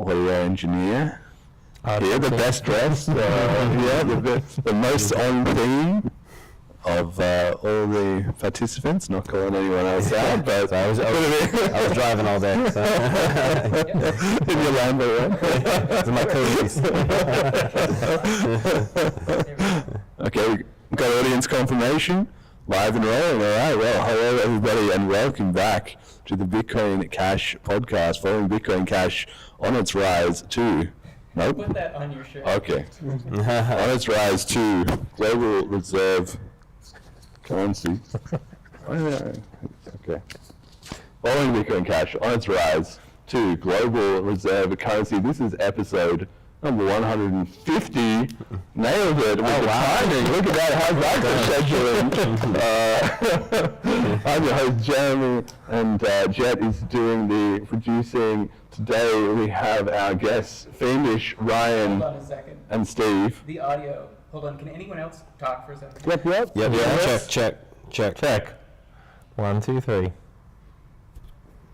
audio engineer. Here, the best dressed, the most on theme of all the participants. Not calling anyone else out, but so I was driving all day. So. In your Lambo, right? It's my cozies. Okay, we've got audience confirmation. Live and rolling. All right. Well, hello everybody, and welcome back to the Bitcoin Cash podcast. Following Bitcoin Cash on its rise to. Nope. Put that on your shirt. Okay. On its rise to global reserve currency. Okay. Following Bitcoin Cash on its rise to global reserve currency. This is episode number 150. Nailed it with the timing. Look at that. How's that for scheduling? I'm your host, Jeremy, and Jet is doing the producing. Today we have our guests, Fiendish, Ryan, Hold on a second. and Steve. The audio. Hold on. Can anyone else talk for a second? Yep. Check. 1, 2, 3.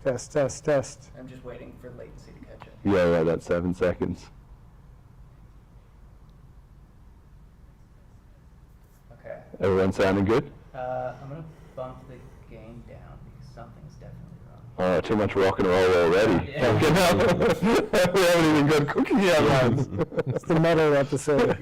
Test. I'm just waiting for latency to catch up. Yeah, that's 7 seconds. Okay. Everyone sounding good? I'm going to bump the gain down because something's definitely wrong. Oh, too much rock and roll already. Yeah. We haven't even got cooking yet, lads. It's the metal episode.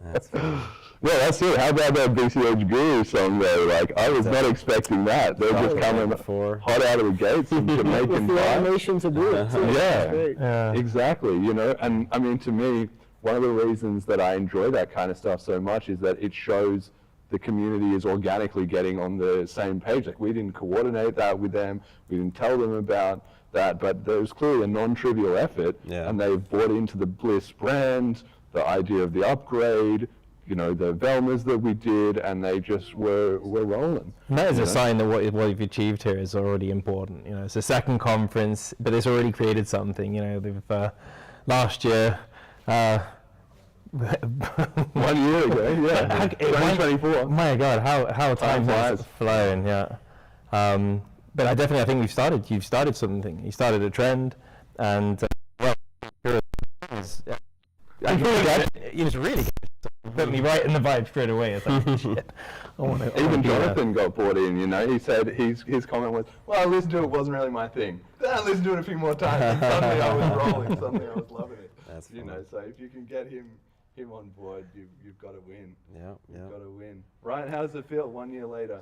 That's funny. Well, that's it. How about that BCH Guru song though? Like, I was not expecting that. They're just coming hot out of the gates from Jamaican The vibes. animation to do it. Too. Yeah. Great. Exactly, you know, and I mean, to me, one of the reasons that I enjoy that kind of stuff so much is that it shows the community is organically getting on the same page. Like, we didn't coordinate that with them, we didn't tell them about that, but there was clearly a non-trivial effort, and they've bought into the Bliss brand, the idea of the upgrade, you know, the Velmas that we did, and they just were rolling. And that is a sign that what you've achieved here is already important. You know, it's a second conference, but it's already created something. You know, they've last year. 1 year ago, yeah. 2024. My God, how time has flown, yeah. But I think you've started something. You started a trend, and it's really put me right in the vibe straight away. It's like, shit. Even Jonathan got bought in, you know. He said his comment was, well, I listened to it, wasn't really my thing. Then I listened to it a few more times, and suddenly I was rolling, suddenly I was loving it. That's you know, so if you can get him on board, you've got to win. You've got to win. Ryan, how does it feel 1 year later?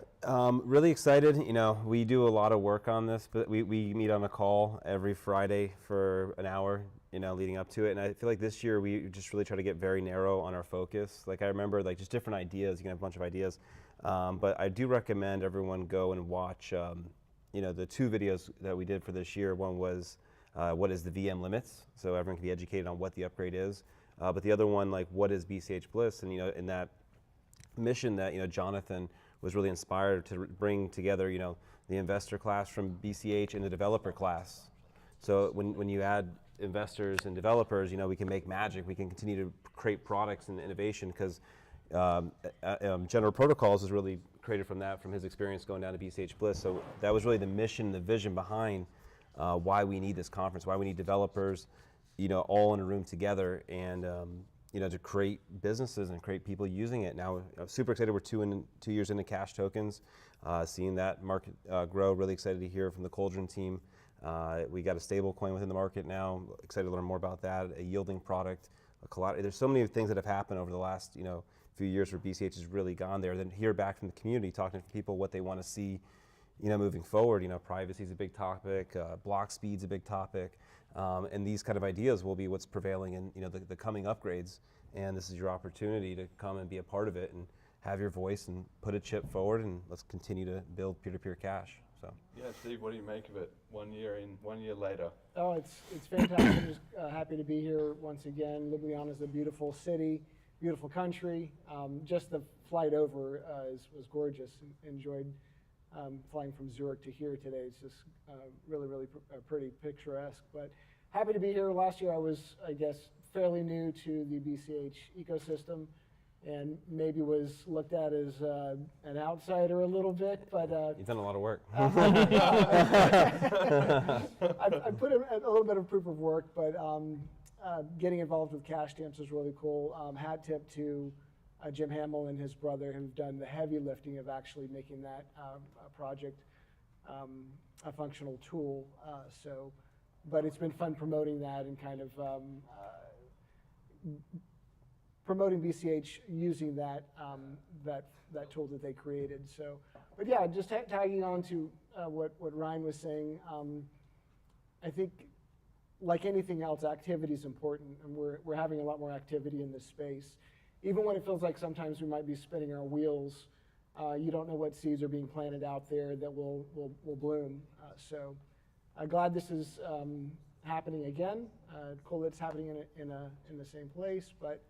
Really excited. You know, we do a lot of work on this, but we meet on a call every Friday for an hour, you know, leading up to it. And I feel like this year we just really try to get very narrow on our focus. Like, I remember, like, just different ideas. You can have a bunch of ideas. But I do recommend everyone go and watch, you know, the 2 videos that we did for this year. One was what is the VM limits? So everyone can be educated on what the upgrade is. But the other one, like, what is BCH Bliss? And, you know, in that mission that, you know, Jonathan was really inspired to bring together, you know, the investor class from BCH and the developer class. So when you add investors and developers, you know, we can make magic. We can continue to create products and innovation, because General Protocols was really created from his experience going down to BCH Bliss. So that was really the mission, the vision behind why we need this conference, why we need developers, you know, all in a room together, and you know, to create businesses and create people using it. Now, I'm super excited. We're 2 years into Cash tokens, seeing that market grow. Really excited to hear from the Cauldron team. We got a stable coin within the market now. Excited to learn more about that. A yielding product. There's so many things that have happened over the last, you know, few years where BCH has really gone there. Then hear back from the community, talking to people what they want to see, you know, moving forward. You know, privacy is a big topic. Block speed's a big topic. And these kind of ideas will be what's prevailing in, you know, the coming upgrades. And this is your opportunity to come and be a part of it and have your voice and put a chip forward, and let's continue to build peer-to-peer cash. So. Yeah, Steve, what do you make of it 1 year in, 1 year later? Oh, it's fantastic. I'm just happy to be here once again. Ljubljana is a beautiful city, beautiful country. Just the flight over was gorgeous. Enjoyed flying from Zurich to here today. It's just really pretty picturesque. But happy to be here. Last year I was, I guess, fairly new to the BCH ecosystem. and maybe was looked at as an outsider a little bit, but You've done a lot of work. I put in a little bit of proof of work, but getting involved with cash stamps was really cool. Hat tip to Jim Hamill and his brother, who've done the heavy lifting of actually making that project a functional tool. But it's been fun promoting that and kind of promoting BCH using that tool that they created. So, but yeah, just tagging on to what Ryan was saying. I think, like anything else, activity is important, and we're having a lot more activity in this space. Even when it feels like sometimes we might be spinning our wheels, you don't know what seeds are being planted out there that will bloom. So glad this is happening again. Cool that it's happening in the same place, but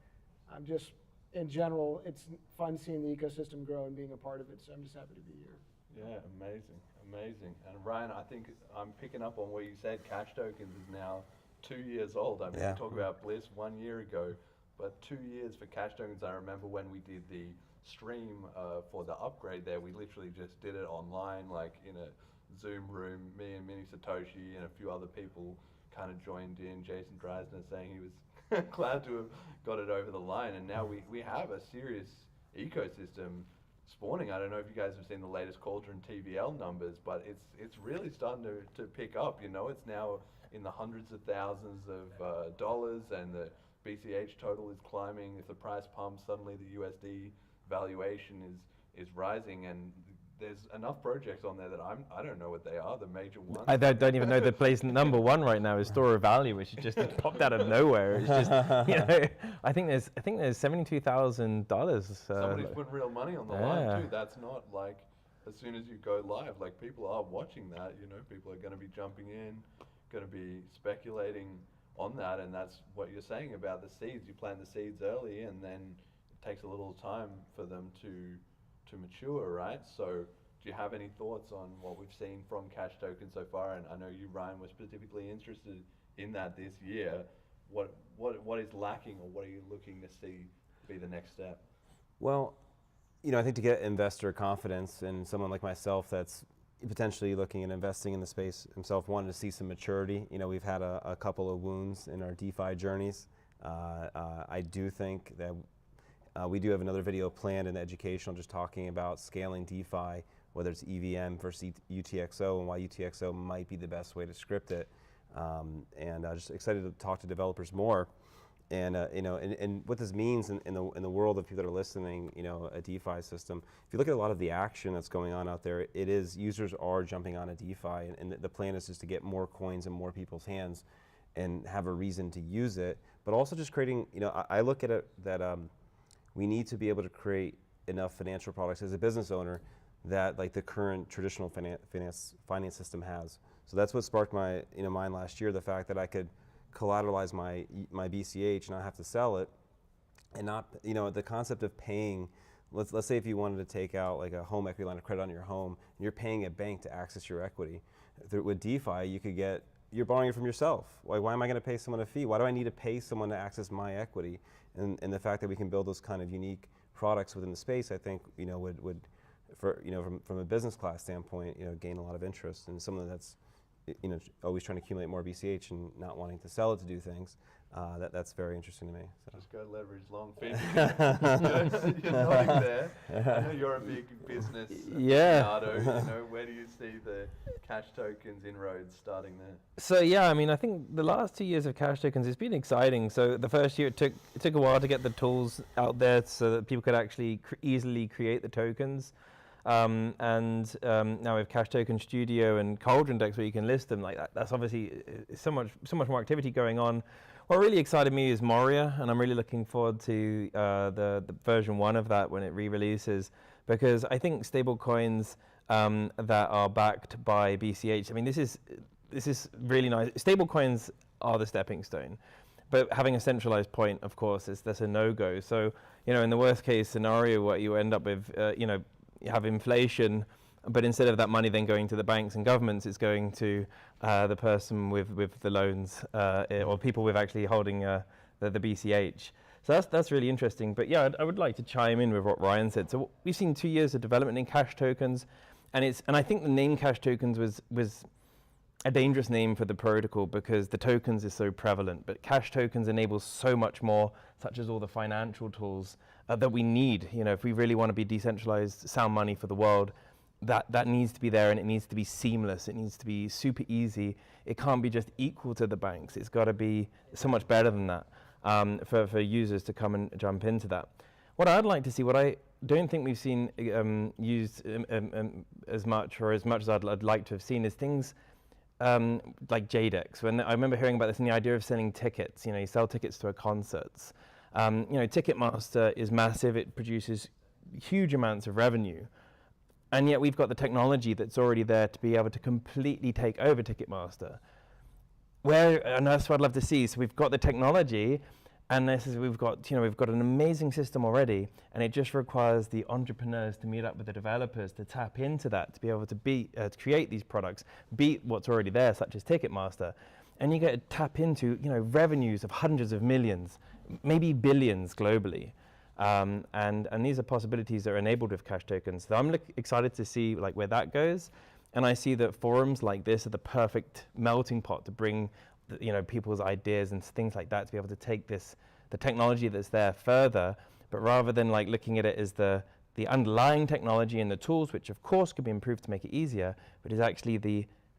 just in general, it's fun seeing the ecosystem grow and being a part of it. So I'm just happy to be here. Yeah, amazing. And Ryan, I think I'm picking up on what you said. Cash Tokens is now 2 years old. I mean, Yeah. we talked about Bliss 1 year ago, but 2 years for Cash Tokens. I remember when we did the stream for the upgrade there, we literally just did it online, like in a Zoom room. Me and Mini Satoshi and a few other people kind of joined in. Jason Dreyzehner saying he was glad to have got it over the line, and now we have a serious ecosystem spawning. I don't know if you guys have seen the latest Cauldron TVL numbers, but it's really starting to pick up. You know, it's now in the hundreds of thousands of dollars, and the BCH total is climbing. If the price pumps, suddenly the USD valuation is rising, and there's enough projects on there that I don't know what they are, the major ones. I don't even know the place number one right now is Store of Value, which is just popped out of nowhere. It's just, you know, I think there's $72,000. Somebody's putting real money on the line too. That's not like as soon as you go live, like people are watching that, you know, people are going to be jumping in, going to be speculating on that, and that's what you're saying about the seeds. You plant the seeds early, and then it takes a little time for them to mature, right? So do you have any thoughts on what we've seen from Cash Tokens so far? And I know you, Ryan, were specifically interested in that this year. What is lacking, or what are you looking to see be the next step? Well, you know, I think to get investor confidence, and someone like myself that's potentially looking at investing in the space himself, wanted to see some maturity. You know, we've had a couple of wounds in our DeFi journeys. I do think that we do have another video planned in educational, just talking about scaling DeFi, whether it's EVM versus UTXO, and why UTXO might be the best way to script it. And I'm just excited to talk to developers more. And you know, and what this means in the world of people that are listening, you know, a DeFi system. If you look at a lot of the action that's going on out there, it is users are jumping on a DeFi, and the plan is just to get more coins in more people's hands, and have a reason to use it. But also just creating, you know, I look at it that we need to be able to create enough financial products as a business owner that like the current traditional finance system has. So that's what sparked my mind last year, the fact that I could collateralize my BCH and not have to sell it, and not, you know, the concept of paying. Let's say if you wanted to take out like a home equity line of credit on your home, and you're paying a bank to access your equity. With DeFi, you're borrowing it from yourself. Why am I going to pay someone a fee? Why do I need to pay someone to access my equity? And the fact that we can build those kind of unique products within the space, I think, you know, would for, you know, from a business class standpoint, you know, gain a lot of interest, and someone that's, you know, always trying to accumulate more BCH and not wanting to sell it to do things. That's very interesting to me. So. Just go leverage long feed. You're nodding there. I know you're a big business aficionado. You know, where do you see the Cash Tokens inroads starting there? So yeah, I mean, I think the last 2 years of Cash Tokens, it's been exciting. So the first year it took a while to get the tools out there so that people could actually easily create the tokens. Now we have Cash Token Studio and Cauldron decks where you can list them like that. That's obviously so much more activity going on. What really excited me is Moria, and I'm really looking forward to the version 1 of that when it re-releases, because I think stable coins that are backed by BCH, I mean, this is really nice. Stable coins are the stepping stone, but having a centralized point, of course, that's a no-go. So, you know, in the worst case scenario, what you end up with, you know, you have inflation, but instead of that money then going to the banks and governments, it's going to the person with the loans, or people with actually holding the BCH. So that's really interesting. But yeah, I would like to chime in with what Ryan said. So we've seen 2 years of development in cash tokens, and I think the name cash tokens was a dangerous name for the protocol because the tokens is so prevalent. But cash tokens enables so much more, such as all the financial tools that we need. You know, if we really want to be decentralized sound money for the world, that needs to be there, and it needs to be seamless. It needs to be super easy. It can't be just equal to the banks. It's got to be so much better than that for users to come and jump into that. What I'd like to see, what I don't think we've seen used as much as I'd like to have seen, is things like JDEX. When I remember hearing about this and the idea of selling tickets, you sell tickets to a concerts. Ticketmaster is massive. It produces huge amounts of revenue. And yet we've got the technology that's already there to be able to completely take over Ticketmaster. And that's what I'd love to see. So we've got the technology, and we've got an amazing system already, and it just requires the entrepreneurs to meet up with the developers to tap into that, to be able to to create these products, beat what's already there, such as Ticketmaster. And you get to tap into revenues of hundreds of millions, maybe billions globally. And these are possibilities that are enabled with cash tokens. So I'm excited to see where that goes. And I see that forums like this are the perfect melting pot to bring people's ideas and things like that, to be able to take the technology that's there further, but rather than looking at it as the underlying technology and the tools, which of course could be improved to make it easier, but is actually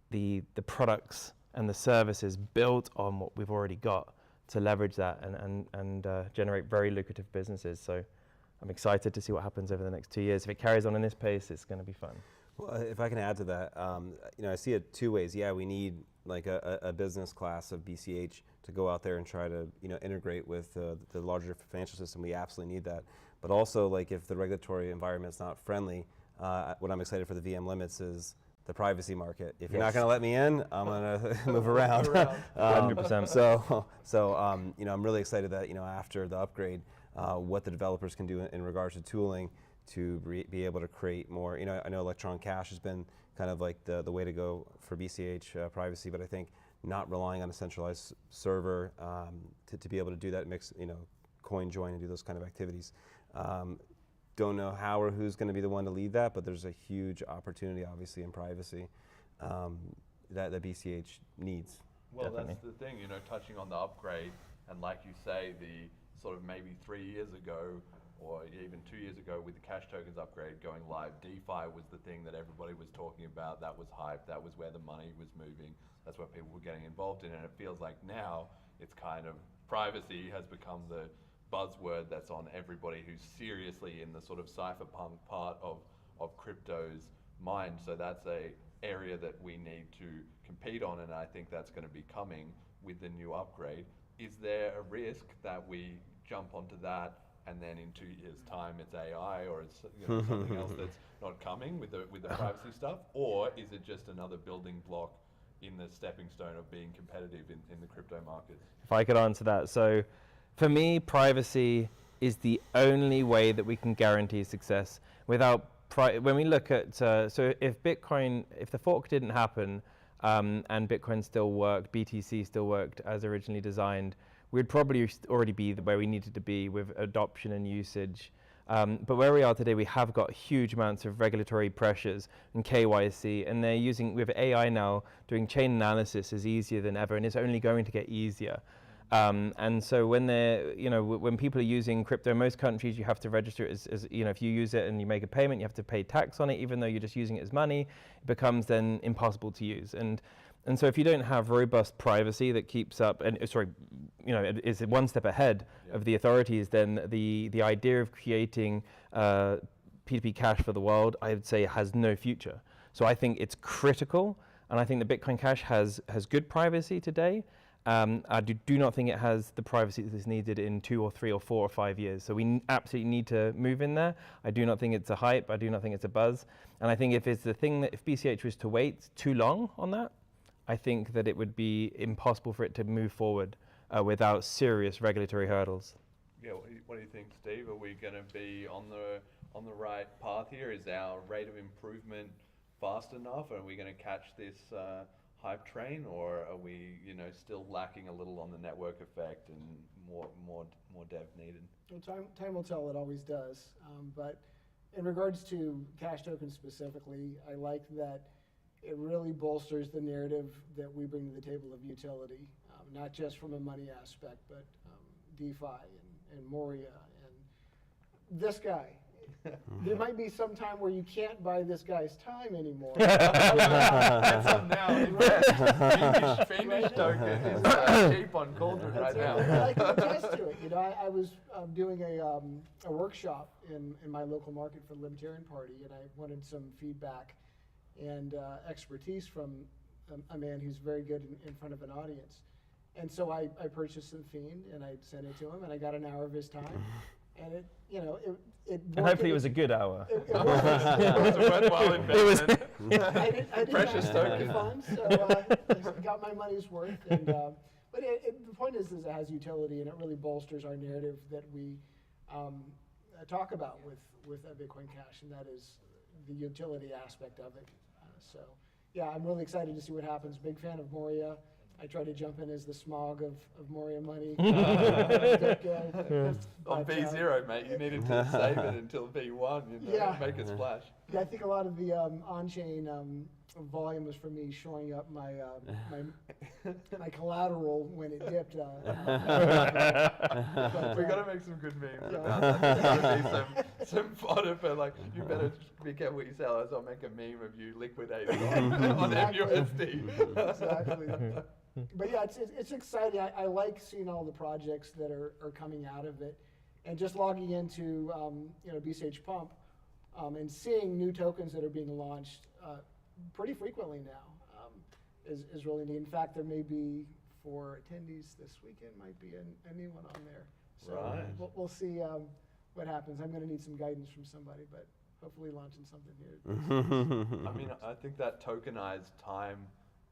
the products and the services built on what we've already got to leverage that and generate very lucrative businesses. So I'm excited to see what happens over the next 2 years. If it carries on in this pace, it's going to be fun. Well, if I can add to that, I see it two ways. Yeah, we need a business class of BCH to go out there and try to integrate with the larger financial system. We absolutely need that. But also, if the regulatory environment's not friendly, what I'm excited for the VM limits is the privacy market. If you're not going to let me in, I'm going to move around. 100%. So I'm really excited that after the upgrade, what the developers can do in regards to tooling to be able to create more. I know electronic cash has been kind of the way to go for BCH privacy, but I think not relying on a centralized server to be able to do that, mix coin join and do those kind of activities. Don't know how or who's going to be the one to lead that, but there's a huge opportunity, obviously, in privacy that BCH needs. Well, Definitely. That's the thing, touching on the upgrade, and like you say, the sort of maybe 3 years ago, or even 2 years ago with the cash tokens upgrade going live, DeFi was the thing that everybody was talking about. That was hype. That was where the money was moving. That's what people were getting involved in. And it feels like now it's kind of privacy has become the buzzword that's on everybody who's seriously in the sort of cypherpunk part of crypto's mind. So that's a area that we need to compete on, and I think that's going to be coming with the new upgrade. Is there a risk that we jump onto that and then in 2 years' time it's AI or it's something else that's not coming with the privacy stuff? Or is it just another building block in the stepping stone of being competitive in the crypto markets? If I could answer that. So for me, privacy is the only way that we can guarantee success. Without when we look at, so if the fork didn't happen and Bitcoin still worked, BTC still worked as originally designed, we'd probably already be where we needed to be with adoption and usage. But where we are today, we have got huge amounts of regulatory pressures and KYC, and they're using, with AI now, doing chain analysis is easier than ever, and it's only going to get easier. And so when when people are using crypto, in most countries you have to register it as if you use it and you make a payment, you have to pay tax on it, even though you're just using it as money. It becomes then impossible to use. And so if you don't have robust privacy that keeps up, and is one step ahead of the authorities, then the idea of creating P2P cash for the world, I would say, has no future. So I think it's critical, and I think the Bitcoin Cash has good privacy today. I do not think it has the privacy that is needed in 2 or 3 or 4 or 5 years. So we absolutely need to move in there. I do not think it's a hype. I do not think it's a buzz. And I think if it's the thing that if BCH was to wait too long on that, I think that it would be impossible for it to move forward without serious regulatory hurdles. Yeah, what do you think, Steve? Are we going to be on the right path here? Is our rate of improvement fast enough? Are we going to catch this hype train, or are we, still lacking a little on the network effect and more dev needed? Well, time will tell. It always does. But in regards to cash tokens specifically, I like that it really bolsters the narrative that we bring to the table of utility, not just from a money aspect, but DeFi and Moria and this guy. There might be some time where you can't buy this guy's time anymore. That's up now. Fiendish token is cheap on Cauldron right now. And I can attest to it. I was doing a workshop in my local market for the Libertarian Party, and I wanted some feedback and expertise from a man who's very good in front of an audience. And so I purchased some Fiend, and I sent it to him, and I got an hour of his time. And it And hopefully it was a good hour. It was a worthwhile investment. I didn't Precious token. funds, so I got my money's worth. And, but the point is it has utility, and it really bolsters our narrative that we talk about with Bitcoin Cash, and that is the utility aspect of it. So, yeah, I'm really excited to see what happens. Big fan of Moria. I try to jump in as the smog of Moria money. On V0, mate, you needed to save it until V1, make a splash. Yeah, I think a lot of the on-chain volume was from me showing up my my collateral when it dipped. We got to make some good memes about that. There's gonna be some fodder for you better be careful what you sell, else I'll make a meme of you liquidating on MUSD. Exactly. But yeah, it's exciting. I like seeing all the projects that are coming out of it, and just logging into BCH Pump and seeing new tokens that are being launched pretty frequently now is really neat. In fact, there may be, for attendees this weekend, might be a new one on there. So right. We'll see what happens. I'm going to need some guidance from somebody, but hopefully launching something here. I mean, I think that tokenized time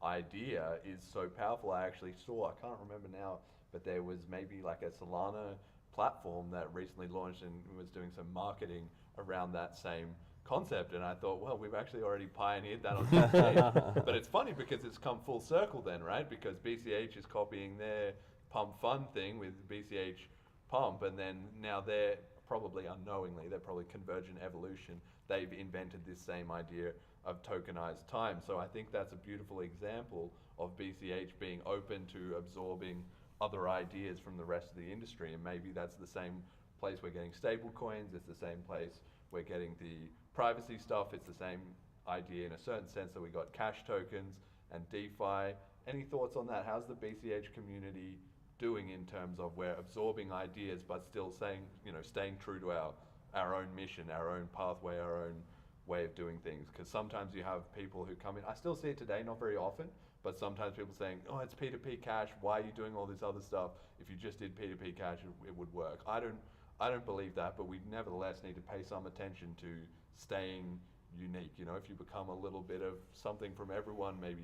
idea is so powerful. I actually saw, I can't remember now, but there was maybe like a Solana platform that recently launched and was doing some marketing around that same concept, and I thought, well, we've actually already pioneered that on BCH. But it's funny because it's come full circle then, right? Because BCH is copying their Pump Fund thing with BCH Pump, and then now they're probably unknowingly, they're probably Convergent Evolution, they've invented this same idea of tokenized time. So I think that's a beautiful example of BCH being open to absorbing other ideas from the rest of the industry, and maybe that's the same place we're getting stable coins, it's the same place we're getting the privacy stuff, it's the same idea in a certain sense that we got cash tokens and DeFi. Any thoughts on that? How's the BCH community doing in terms of we're absorbing ideas but still saying, staying true to our own mission, our own pathway, our own way of doing things? Because sometimes you have people who come in, I still see it today, not very often, but sometimes people saying, oh, it's P2P cash, why are you doing all this other stuff? If you just did P2P cash, it would work. I don't believe that, but we nevertheless need to pay some attention to staying unique. If you become a little bit of something from everyone, maybe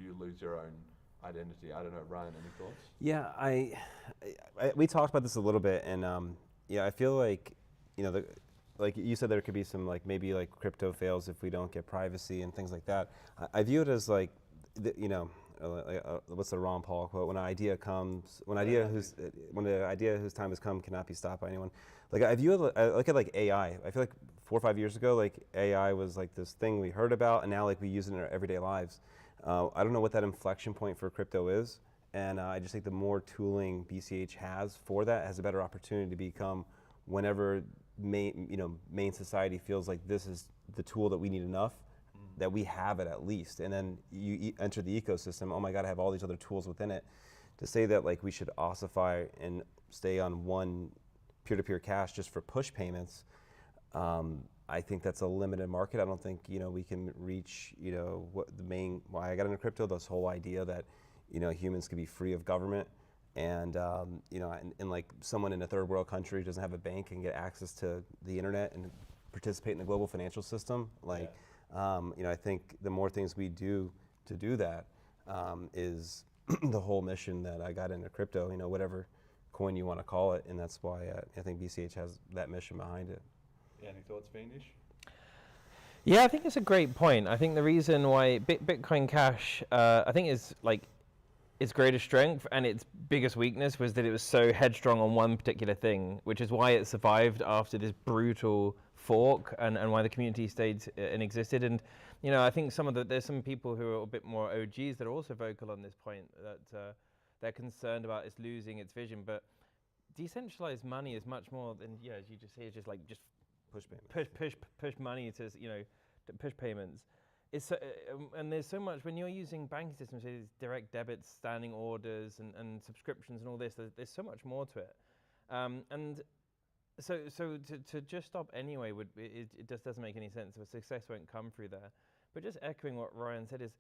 you lose your own identity. I don't know, Ryan, any thoughts? Yeah, we talked about this a little bit, and I feel like, like you said, there could be some maybe crypto fails if we don't get privacy and things like that. I view it as what's the Ron Paul quote? When the idea whose time has come cannot be stopped by anyone. I view it, I look at AI. I feel like 4 or 5 years ago, AI was this thing we heard about, and now we use it in our everyday lives. I don't know what that inflection point for crypto is, and I just think the more tooling BCH has for that has a better opportunity to become whenever main society feels like this is the tool that we need enough, that we have it at least, and then you enter the ecosystem. Oh my God, I have all these other tools within it. To say that we should ossify and stay on one peer-to-peer cash just for push payments, I think that's a limited market. I don't think we can reach what the main why I got into crypto. This whole idea that humans could be free of government, and and someone in a third world country who doesn't have a bank and get access to the internet and participate in the global financial system. I think the more things we do to do that is the whole mission that I got into crypto, whatever coin you want to call it, and that's why I think BCH has that mission behind it. Yeah, any thoughts, Fiendish? Yeah, I think it's a great point. I think the reason why Bitcoin Cash, I think is like its greatest strength and its biggest weakness was that it was so headstrong on one particular thing, which is why it survived after this brutal fork and why the community stayed and existed. And I think there's some people who are a bit more OGs that are also vocal on this point that they're concerned about it's losing its vision. But decentralized money is much more than as you just say, it's just like Push payments. push money to to push payments. It's and there's so much when you're using banking systems, there's direct debits, standing orders, and subscriptions and all this. There's so much more to it, and so to just stop anyway it just doesn't make any sense. The success won't come through there. But just echoing what Ryan said is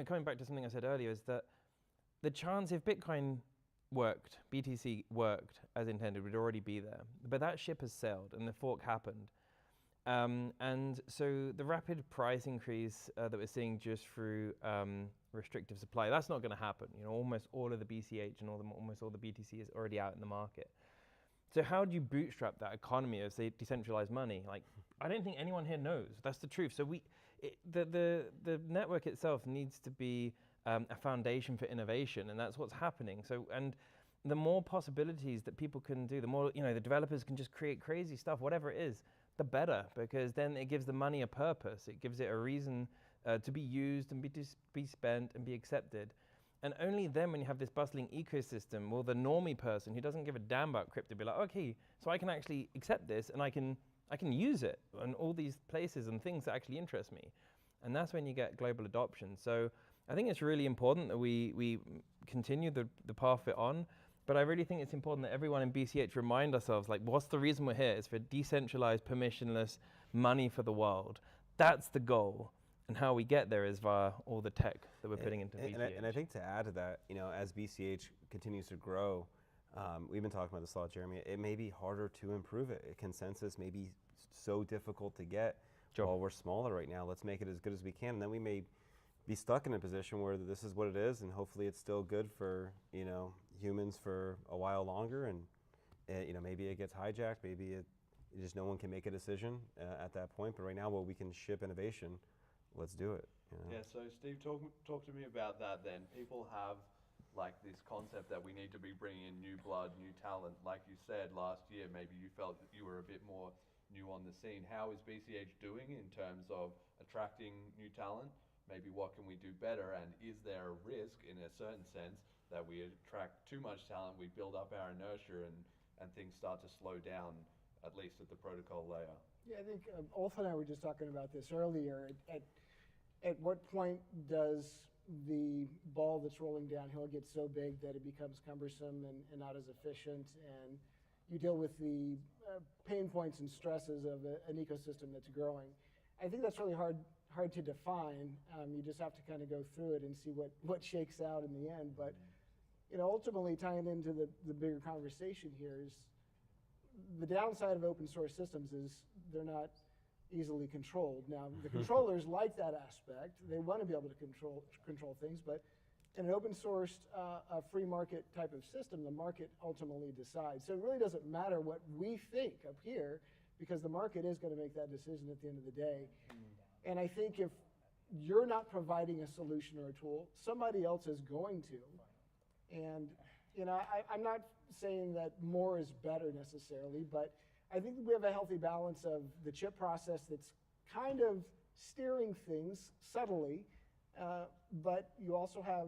coming back to something I said earlier is that the chance if Bitcoin worked, BTC worked as intended, would already be there. But that ship has sailed and the fork happened. And so the rapid price increase that we're seeing just through restrictive supply, that's not going to happen. Almost all of the BCH and almost all the BTC is already out in the market. So how do you bootstrap that economy of, say, decentralized money? Like, I don't think anyone here knows. That's the truth. So the network itself needs to be a foundation for innovation, and that's what's happening. So, and the more possibilities that people can do, the more, the developers can just create crazy stuff, whatever it is, the better, because then it gives the money a purpose. It gives it a reason to be used and be spent and be accepted. And only then, when you have this bustling ecosystem, will the normie person who doesn't give a damn about crypto be like, okay, so I can actually accept this and I can use it in all these places and things that actually interest me. And that's when you get global adoption. So I think it's really important that we continue the path we're on. But I really think it's important that everyone in BCH remind ourselves, like, what's the reason we're here? It's for decentralized, permissionless money for the world. That's the goal. And how we get there is via all the tech that we're putting into BCH. And I think to add to that, as BCH continues to grow, we've been talking about this a lot, Jeremy, it may be harder to improve it. A consensus may be so difficult to get. Sure. While we're smaller right now, let's make it as good as we can. And then we may be stuck in a position where this is what it is, and hopefully it's still good for humans for a while longer, and maybe it gets hijacked, maybe it just no one can make a decision at that point. But right now, while we can ship innovation, let's do it. Yeah. So Steve, talk to me about that. Then people have like this concept that we need to be bringing in new blood, new talent. Like you said last year, maybe you felt that you were a bit more new on the scene. How is BCH doing in terms of attracting new talent? Maybe what can we do better? And is there a risk, in a certain sense, that we attract too much talent, we build up our inertia, and things start to slow down, at least at the protocol layer? Yeah, I think Ulf and I were just talking about this earlier. At what point does the ball that's rolling downhill get so big that it becomes cumbersome and not as efficient, and you deal with the pain points and stresses of an ecosystem that's growing? I think that's really hard to define. You just have to kind of go through it and see what shakes out in the end. But ultimately, tying into the bigger conversation here is the downside of open source systems is they're not easily controlled. Now, the controllers like that aspect. They want to be able to control things, but in an open sourced, free market type of system, the market ultimately decides. So it really doesn't matter what we think up here, because the market is going to make that decision at the end of the day. And I think if you're not providing a solution or a tool, somebody else is going to. And I'm not saying that more is better necessarily, but I think we have a healthy balance of the chip process that's kind of steering things subtly, but you also have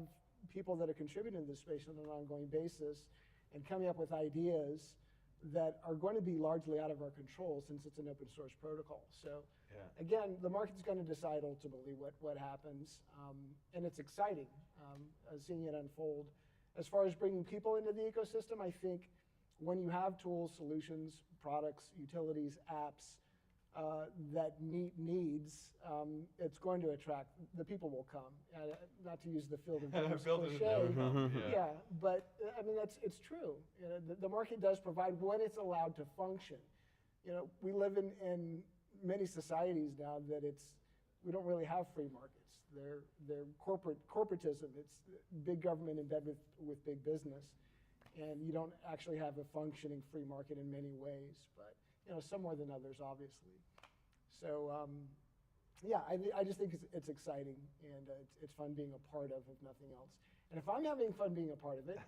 people that are contributing to the space on an ongoing basis and coming up with ideas that are going to be largely out of our control since it's an open source protocol. So again, the market's going to decide ultimately what happens, and it's exciting seeing it unfold. As far as bringing people into the ecosystem, I think when you have tools, solutions, products, utilities, apps that meet needs, it's going to attract, the people will come. Not to use the field of dreams cliche. Yeah, but I mean, it's true. The market does provide when it's allowed to function. We live in many societies now that we don't really have free markets. They're corporatism. It's big government in bed with big business. And you don't actually have a functioning free market in many ways, but some more than others, obviously. So yeah, I just think it's exciting, and it's fun being a part of, if nothing else. And if I'm having fun being a part of it,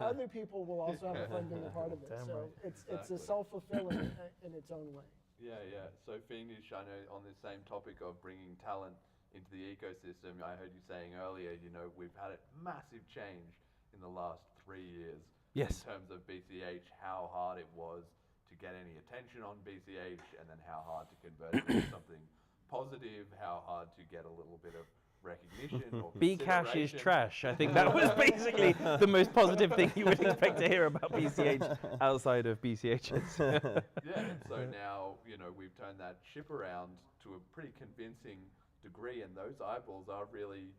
other people will also have fun being a part of it. Damn So right. it's Exactly. a self-fulfilling in its own way. Yeah, yeah. So Fiendish, I know on the same topic of bringing talent into the ecosystem, I heard you saying earlier, we've had a massive change in the last 3 years. Yes. In terms of BCH, how hard it was to get any attention on BCH, and then how hard to convert it into something positive, how hard to get a little bit of recognition or Bcash is consideration. trash. I think that was basically the most positive thing you would expect to hear about BCH outside of BCHs. Yeah, and so now, we've turned that ship around to a pretty convincing degree, and those eyeballs are really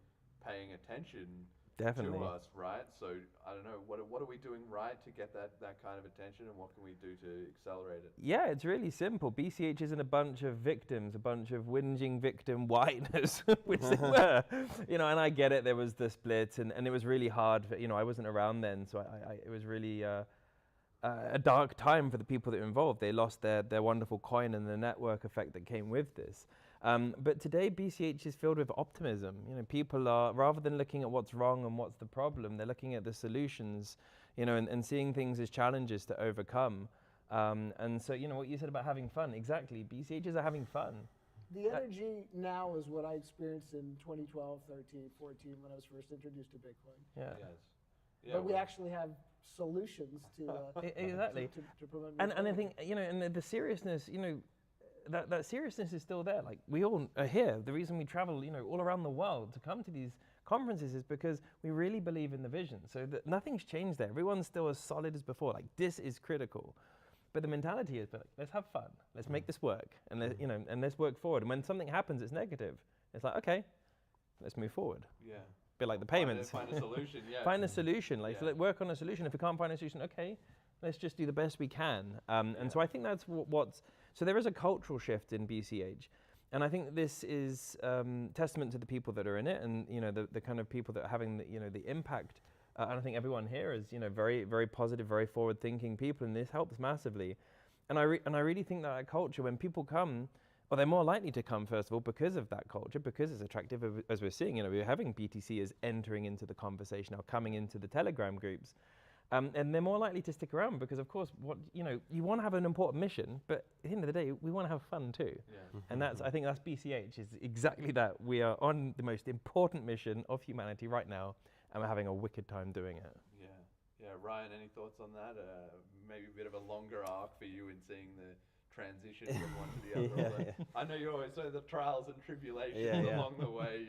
paying attention Definitely. to us, right? So I don't know, what are we doing right to get that kind of attention, and what can we do to accelerate it? Yeah, it's really simple. BCH isn't a bunch of victims, a bunch of whinging victim whiners, which they were. And I get it, there was the split, and it was really hard. I wasn't around then, so it was really a dark time for the people that were involved. They lost their wonderful coin and the network effect that came with this. But today, BCH is filled with optimism. People are, rather than looking at what's wrong and what's the problem, they're looking at the solutions, and seeing things as challenges to overcome. And so, what you said about having fun, exactly. BCHs are having fun. The energy now is what I experienced in 2012, 13, 14 when I was first introduced to Bitcoin. Yeah. Yes. Yeah, But we well, actually have solutions to Exactly. to promote. And I think, and the seriousness, that seriousness is still there. Like, we all are here. The reason we travel, all around the world to come to these conferences is because we really believe in the vision. So that nothing's changed there. Everyone's still as solid as before. Like, this is critical. But the mentality is, let's have fun. Let's make this work. And and let's work forward. And when something happens, it's negative. It's like, okay, let's move forward. yeah. Bit like the payments. Find a solution, yeah. Find a solution. Like, so Yeah. let's work on a solution. If we can't find a solution, okay, let's just do the best we can. And so I think that's so there is a cultural shift in BCH. And I think this is testament to the people that are in it, and the kind of people that are having the impact. And I think everyone here is very, very positive, very forward-thinking people, and this helps massively. And I really think that culture, when people come, well, they're more likely to come, first of all, because of that culture, because it's attractive, as we're seeing. We're having BTC as entering into the conversation, or coming into the Telegram groups. And they're more likely to stick around because, of course, you want to have an important mission, but at the end of the day, we want to have fun too. Yeah. And I think that's BCH, is exactly that. We are on the most important mission of humanity right now, and we're having a wicked time doing it. Yeah. Yeah. Ryan, any thoughts on that? Maybe a bit of a longer arc for you in seeing the transition from one to the other. Yeah, although I know you always say the trials and tribulations Yeah. along the way,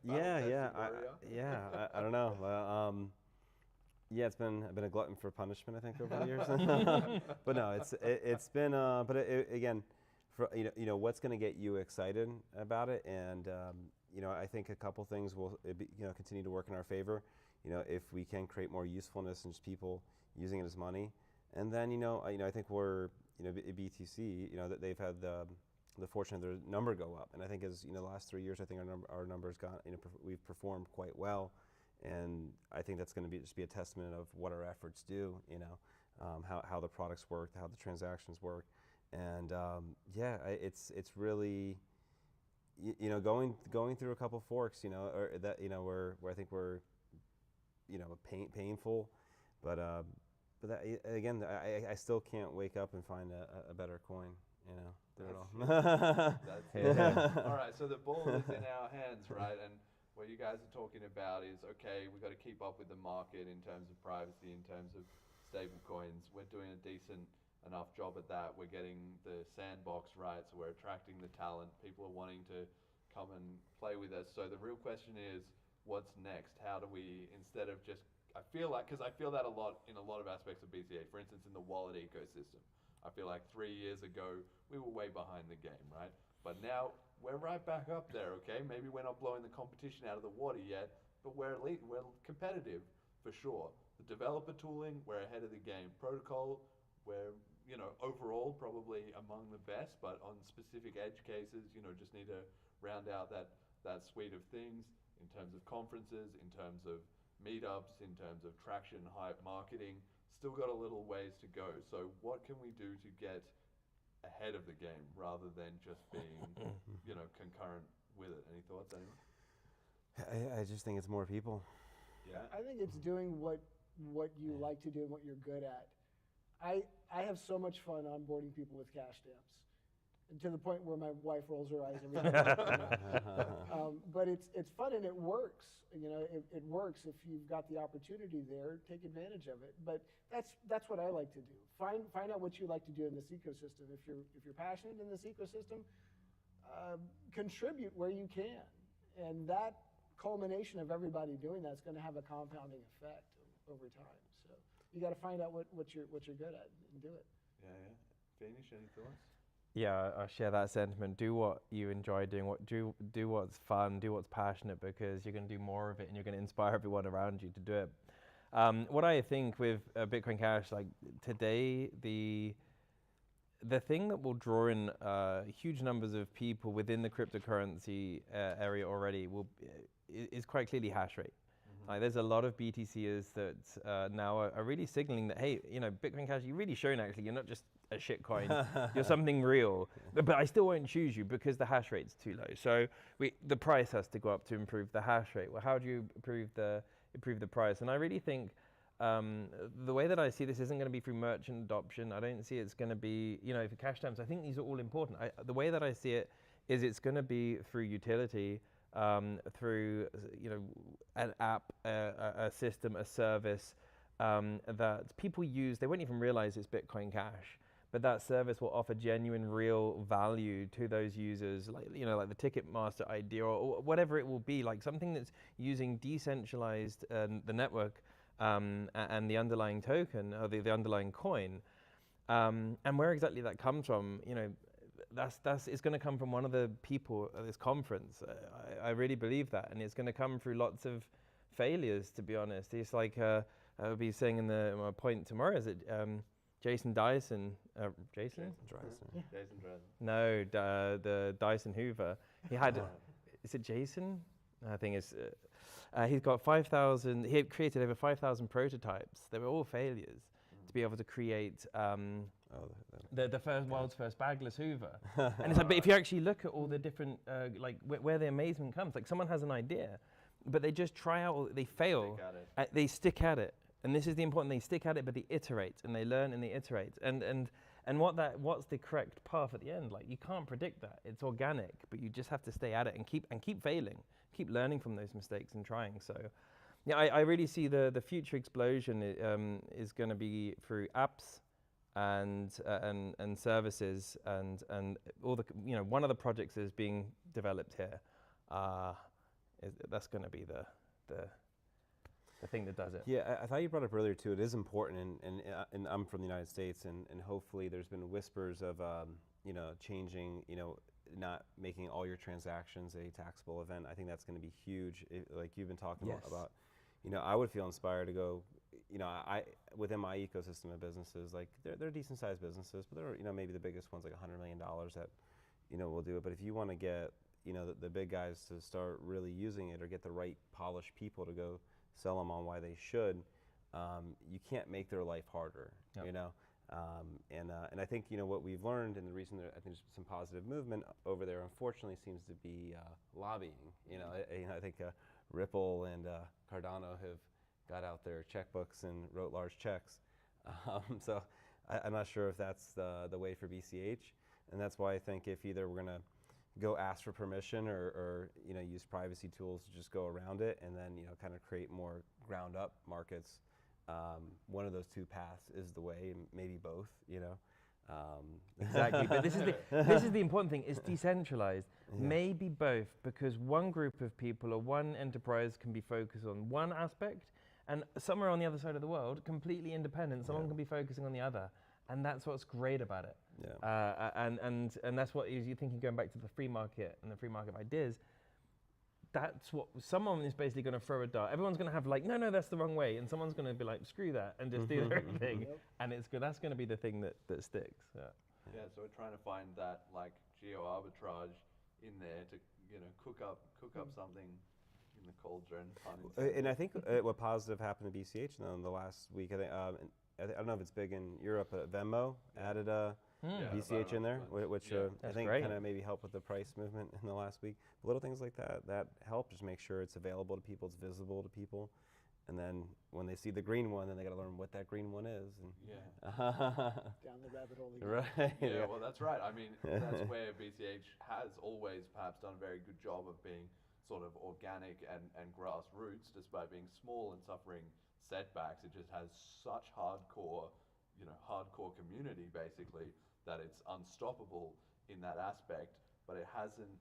I don't know. Well, yeah, it's been I've been a glutton for punishment, I think, over the years. But no, it's been. But again, for, what's going to get you excited about it, and I think a couple things will continue to work in our favor. If we can create more usefulness and just people using it as money, and then I think we're BTC, that they've had the fortune of their number go up, and I think as the last 3 years, I think our numbers got we've performed quite well. And I think that's going to just be a testament of what our efforts do, how the products work, how the transactions work, and it's really, going through a couple forks, or that where I think we're, painful, but that, again, I still can't wake up and find a better coin, through it all. That's it. All right, so the ball is in our hands, right? And what you guys are talking about is, okay, we've got to keep up with the market in terms of privacy, in terms of stable coins. We're doing a decent enough job at that. We're getting the sandbox right, so we're attracting the talent. People are wanting to come and play with us. So the real question is, what's next? How do we, instead of just, because I feel that a lot in a lot of aspects of BCA, for instance, in the wallet ecosystem. I feel like 3 years ago, we were way behind the game, right? But now, we're right back up there, okay? Maybe we're not blowing the competition out of the water yet, but we're elite, we're competitive for sure. The developer tooling, we're ahead of the game. Protocol, we're, overall probably among the best, but on specific edge cases, just need to round out that suite of things in terms of conferences, in terms of meetups, in terms of traction, hype, marketing. Still got a little ways to go. So what can we do to get ahead of the game rather than just being, you know, concurrent with it. Any thoughts, anyone? I just think it's more people. Yeah. I think it's doing what you like to do and what you're good at. I have so much fun onboarding people with cash stamps, and to the point where my wife rolls her eyes every time. But it's fun and it works. You know, it works if you've got the opportunity there. Take advantage of it. But that's what I like to do. Find out what you like to do in this ecosystem. If you're passionate in this ecosystem, contribute where you can, and that culmination of everybody doing that's going to have a compounding effect over time. So you got to find out what you're good at and do it. Yeah. Finish, any thoughts? Yeah, I share that sentiment. Do what you enjoy doing. Do what's fun. Do what's passionate, because you're going to do more of it, and you're going to inspire everyone around you to do it. What I think with Bitcoin Cash, like today, the thing that will draw in huge numbers of people within the cryptocurrency area already is quite clearly hash rate. Like, there's a lot of BTCers that now are really signaling that, hey, you know, Bitcoin Cash, you've really shown actually you're not just a shit coin, you're something real. But I still won't choose you because the hash rate's too low. So the price has to go up to improve the hash rate. Well, how do you improve the price? And I really think the way that I see this isn't going to be through merchant adoption. I don't see it's going to be, you know, for cash stamps. I think these are all important. The way that I see it is it's going to be through utility. Through, you know, an app, a system, a service that people use. They won't even realize it's Bitcoin Cash, but that service will offer genuine, real value to those users, like, you know, like the Ticketmaster idea or whatever it will be, like something that's using decentralized the network and the underlying token or the underlying coin, and where exactly that comes from, you know. It's going to come from one of the people at this conference. I really believe that, and it's going to come through lots of failures. To be honest, it's like I'll be saying in my point tomorrow is that Jason Dyson, Jason Dreyzehner. No, the Dyson Hoover. He had. Is it Jason? I think it's. He's got 5,000. He had created over 5,000 prototypes. They were all failures to be able to create. The world's first bagless Hoover. And it's like, but if you actually look at all the different, like where the amazement comes, like someone has an idea, but they just try out, they fail, they stick at it. And this is the important thing, they stick at it, but they iterate, and they learn and they iterate. And what's the correct path at the end? Like, you can't predict that. It's organic, but you just have to stay at it and keep failing, keep learning from those mistakes and trying. So yeah, I really see the future explosion is going to be through apps, and services and all the, you know, one of the projects is being developed here. That's going to be the thing that does it. Yeah, I thought you brought up earlier too. It is important, and I'm from the United States, and hopefully there's been whispers of you know, changing, you know, not making all your transactions a taxable event. I think that's going to be huge. Like you've been talking about. You know, I would feel inspired to go, you know, within my ecosystem of businesses, like they're decent sized businesses, but they're, you know, maybe the biggest one's like $100 million that, you know, will do it. But if you want to get, you know, the big guys to start really using it, or get the right polished people to go sell them on why they should, you can't make their life harder, you know. And I think, you know, what we've learned, and the reason that I think there's some positive movement over there, unfortunately, seems to be lobbying. You know, I think Ripple and Cardano have got out their checkbooks and wrote large checks. So I'm not sure if that's the way for BCH, and that's why I think if either we're going to go ask for permission or you know, use privacy tools to just go around it, and then, you know, kind of create more ground up markets. One of those two paths is the way, maybe both, you know. Exactly, but this is the important thing. It's decentralized. Yeah. Maybe both, because one group of people or one enterprise can be focused on one aspect, and somewhere on the other side of the world, completely independent, someone can be focusing on the other, and that's what's great about it. Yeah. And that's what you're thinking, going back to the free market and the free market ideas. That's what someone is basically going to throw a dart. Everyone's going to have like, no, that's the wrong way, and someone's going to be like, screw that, and just do their own thing. Yep. And that's going to be the thing that sticks. Yeah. Yeah. So we're trying to find that like geo arbitrage in there to, you know, cook up something in the cauldron. And I think what positive happened to BCH in the last week. I don't know if it's big in Europe, but Venmo added a Yeah, BCH in there, Binance. which Yeah. I That's think great. kind of maybe helped with the price movement in the last week. But little things like that help. Just make sure it's available to people, it's visible to people. And then when they see the green one, then they got to learn what that green one is. And Down the rabbit hole again. right. Yeah, well, that's right. I mean, that's where BCH has always perhaps done a very good job of being sort of organic and grassroots, despite being small and suffering setbacks. It just has such hardcore community basically that it's unstoppable in that aspect. But it hasn't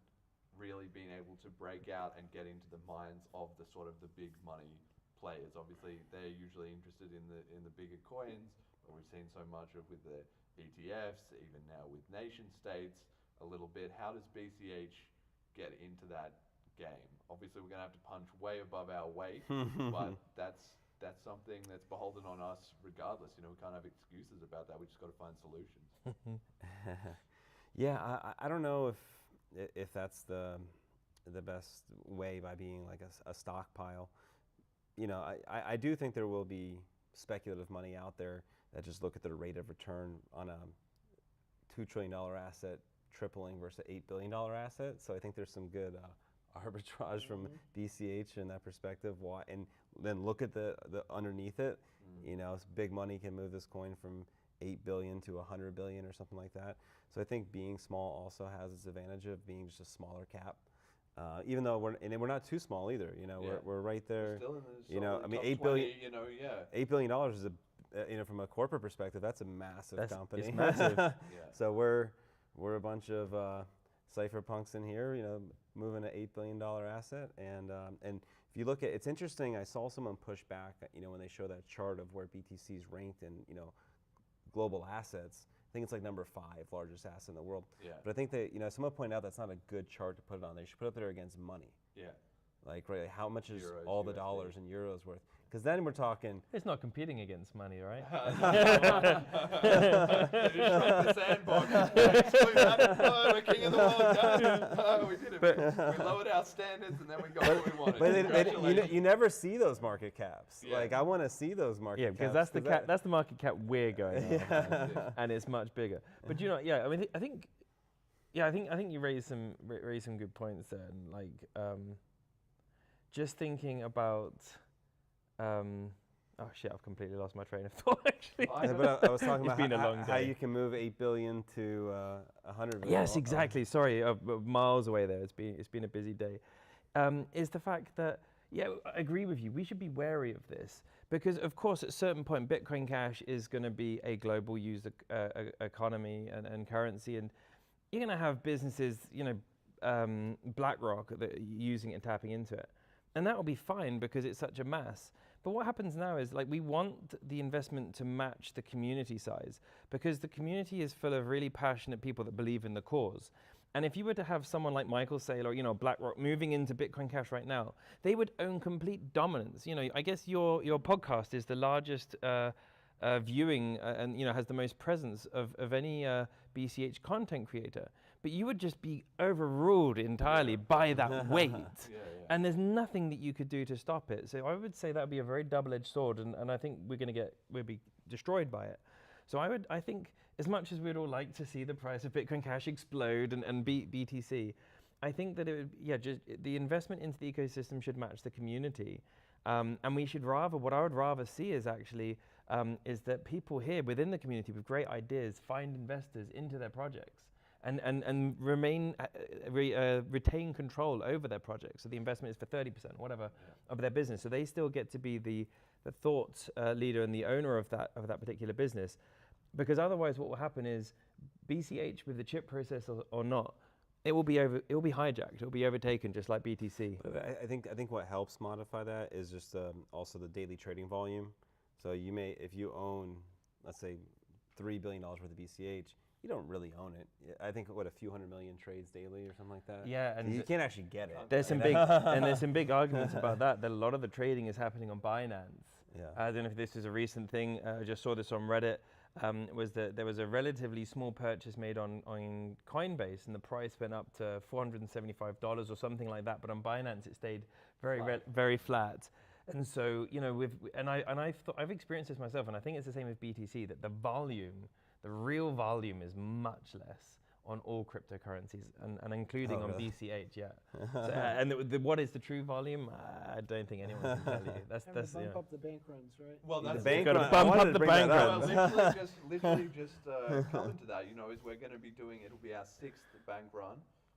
really been able to break out and get into the minds of the sort of the big money players. Obviously, they're usually interested in the bigger coins, but we've seen so much of with the ETFs, even now with nation states a little bit. How does BCH get into that game? Obviously, we're going to have to punch way above our weight, but that's something that's beholden on us regardless. We can't have excuses about that. We just got to find solutions. Yeah, I don't know if that's the best way by being like a stockpile. I do think there will be speculative money out there that just look at the rate of return on a $2 trillion asset tripling versus an $8 billion asset. So I think there's some good arbitrage from BCH in that perspective. And then look at the underneath it. Big money can move this coin from 8 billion to 100 billion or something like that. So I think being small also has its advantage of being just a smaller cap. Even though we're not too small either, we're right there. We're still in the I mean, top 8 20, billion, $8 billion is from a corporate perspective, that's a massive company. It's massive. Yeah. So we're a bunch of cypherpunks in here, moving an $8 billion asset, and if you look at, it's interesting. I saw someone push back, when they show that chart of where BTC is ranked in, global assets. I think it's like number 5 largest asset in the world. Yeah. But I think that someone pointed out that's not a good chart to put it on. They should put it there against money. Yeah. Like, right, how much is Euros, all the USD. dollars and euros worth? Because then we're talking. It's not competing against money, right? They just dropped the sandbox. We're king of the world, guys. We did it. We lowered our standards and then we got what we wanted. But Congratulations. you never see those market caps. Yeah. Like, I want to see those market Yeah, caps. because that's the market cap we're going on, and it's much bigger. But I think you raised some good points there, and like just thinking about. Oh shit! I've completely lost my train of thought. Actually, But I was talking It's about been a long how day. you can move 8 billion to 100 billion. yes, exactly. Sorry, miles away there. It's been a busy day. Is the fact that I agree with you. We should be wary of this because, of course, at a certain point, Bitcoin Cash is going to be a global used economy and currency, and you're going to have businesses, BlackRock, that are using it and tapping into it. And that will be fine because it's such a mass. But what happens now is we want the investment to match the community size because the community is full of really passionate people that believe in the cause. And if you were to have someone like Michael Saylor or, BlackRock moving into Bitcoin Cash right now, they would own complete dominance. I guess your podcast is the largest viewing and has the most presence of any BCH content creator, but you would just be overruled entirely by that weight, and there's nothing that you could do to stop it. So I would say that would be a very double-edged sword, and I think we'll be destroyed by it. So I think as much as we'd all like to see the price of Bitcoin Cash explode and beat BTC, I think that it would, just the investment into the ecosystem should match the community. And we should what I would rather see is actually, is that people here within the community with great ideas find investors into their projects and retain control over their projects. So the investment is for 30%, whatever, of their business. So they still get to be the thought leader and the owner of that particular business. Because otherwise what will happen is BCH with the chip processor or not, it will be hijacked. It will be overtaken, just like BTC. But I think what helps modify that is just also the daily trading volume. So if you own, let's say, $3 billion worth of BCH, you don't really own it. I think a few hundred million trades daily or something like that. Yeah, and you can't actually get it. There's some big arguments about that. That a lot of the trading is happening on Binance. Yeah. I don't know if this is a recent thing. I just saw this on Reddit. Was that there was a relatively small purchase made on Coinbase, and the price went up to $475 or something like that. But on Binance, it stayed very flat. And so I've experienced this myself, and I think it's the same with BTC. That the volume The real volume is much less on all cryptocurrencies, and including on really? BCH, yeah. So, and what is the true volume? I don't think anyone can tell you. That's Having to bump yeah. up the bank runs, right? Well, that's bank gotta run. bump I wanted up to the bring bank that run. up. Well, literally just coming to that, is we're going to be doing, it'll be our 6th bank run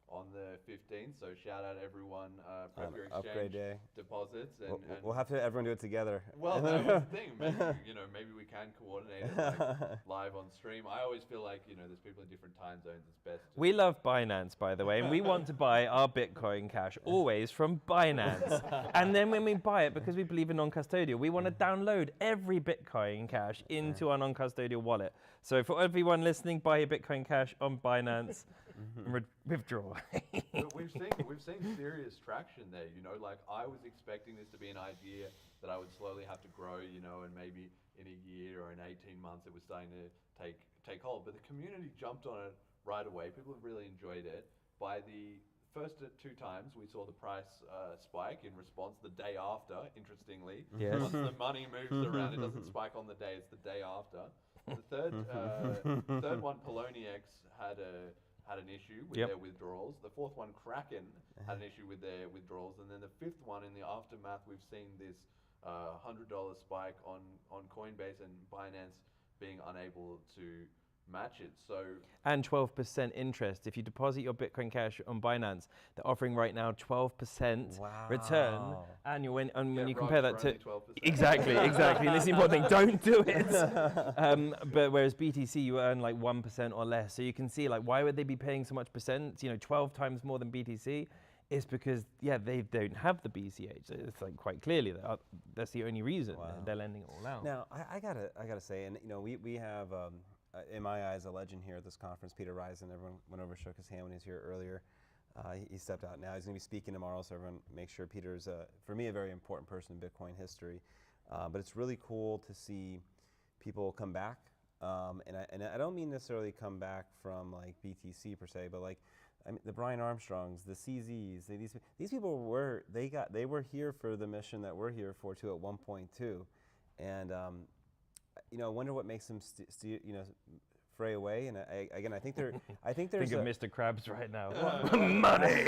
on the 15th. So shout out everyone, prep your Upgrade exchange day. deposits, and We'll have to everyone do it together. well, that was the thing. Maybe we can coordinate it like live on stream. I always feel like there's people in different time zones. It's best. We love Binance, by the way, and we want to buy our Bitcoin Cash always from Binance. And then when we buy it, because we believe in non-custodial, we want to download every Bitcoin Cash into our non-custodial wallet. So for everyone listening, buy your Bitcoin Cash on Binance and withdraw. But we've seen serious traction there. Like I was expecting this to be an idea that I would slowly have to grow. And maybe in a year or in 18 months it was starting to take hold. But the community jumped on it right away. People have really enjoyed it. By the first 2 times we saw the price spike in response the day after. Interestingly, Yes. once the money moves around, it doesn't spike on the day; it's the day after. The third one, Poloniex, had an issue with their withdrawals. The 4th one, Kraken, had an issue with their withdrawals, and then the 5th one, in the aftermath, we've seen this $100 spike on Coinbase and Binance being unable to match it. So And 12% interest. If you deposit your Bitcoin Cash on Binance, they're offering right now 12% return Wow. annual. And when Get you compare robbed that for to only 12%. exactly, and it's the important thing. Don't do it. But whereas BTC, you earn like 1% or less. So you can see like why would they be paying so much percent? 12 times more than BTC. It's because they don't have the BCH. It's like quite clearly that's the only reason they're lending it all out. Now, I gotta say, and we have, in my eyes, a legend here at this conference, Peter Dreyzehner. Everyone went over, shook his hand when he was here earlier. He stepped out now. He's going to be speaking tomorrow, so everyone make sure Peter's, for me, a very important person in Bitcoin history. But it's really cool to see people come back. And I don't mean necessarily come back from like BTC per se, but like the Brian Armstrongs, the CZs. These people were here for the mission that we're here for too at one point too, and I wonder what makes them fray away. And I think there's Think of Mr. Krabs right now. money.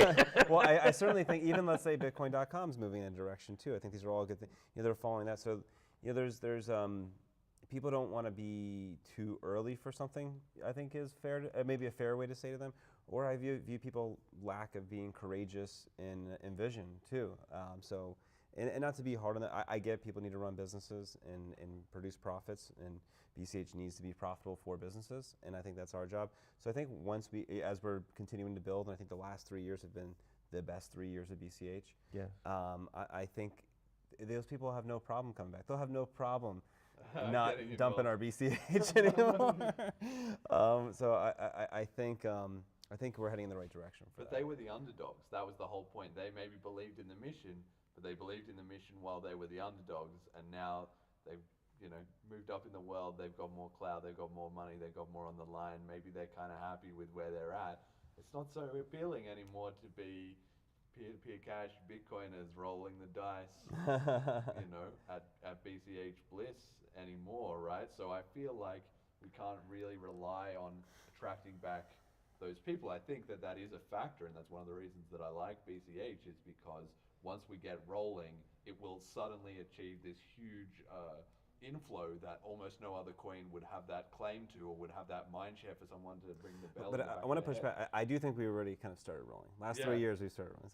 Well, I certainly think even let's say Bitcoin.com is moving in a direction too. I think these are all good things. They're following that. So there's people don't want to be too early for something. I think is fair, maybe a fair way to say to them. Or I view people lack of being courageous in vision too. And not to be hard on that. I get people need to run businesses and produce profits, and BCH needs to be profitable for businesses, and I think that's our job. So I think as we're continuing to build, and I think the last 3 years have been the best 3 years of BCH. Yeah. I think those people have no problem coming back. They'll have no problem not dumping our BCH anymore. So I think we're heading in the right direction. But they were the underdogs. That was the whole point. They maybe believed in the mission, but they believed in the mission while they were the underdogs, and now they've moved up in the world. They've got more clout. They've got more money. They've got more on the line. Maybe they're kind of happy with where they're at. It's not so appealing anymore to be peer-to-peer cash Bitcoiners rolling the dice, at BCH Bliss anymore, right? So I feel like we can't really rely on attracting back those people. I think that is a factor, and that's one of the reasons that I like BCH, is because once we get rolling, it will suddenly achieve this huge inflow that almost no other coin would have that claim to, or would have that mind share for someone to ring the bell. But I want to push back. I do think we already kind of started rolling. Last 3 years we started rolling.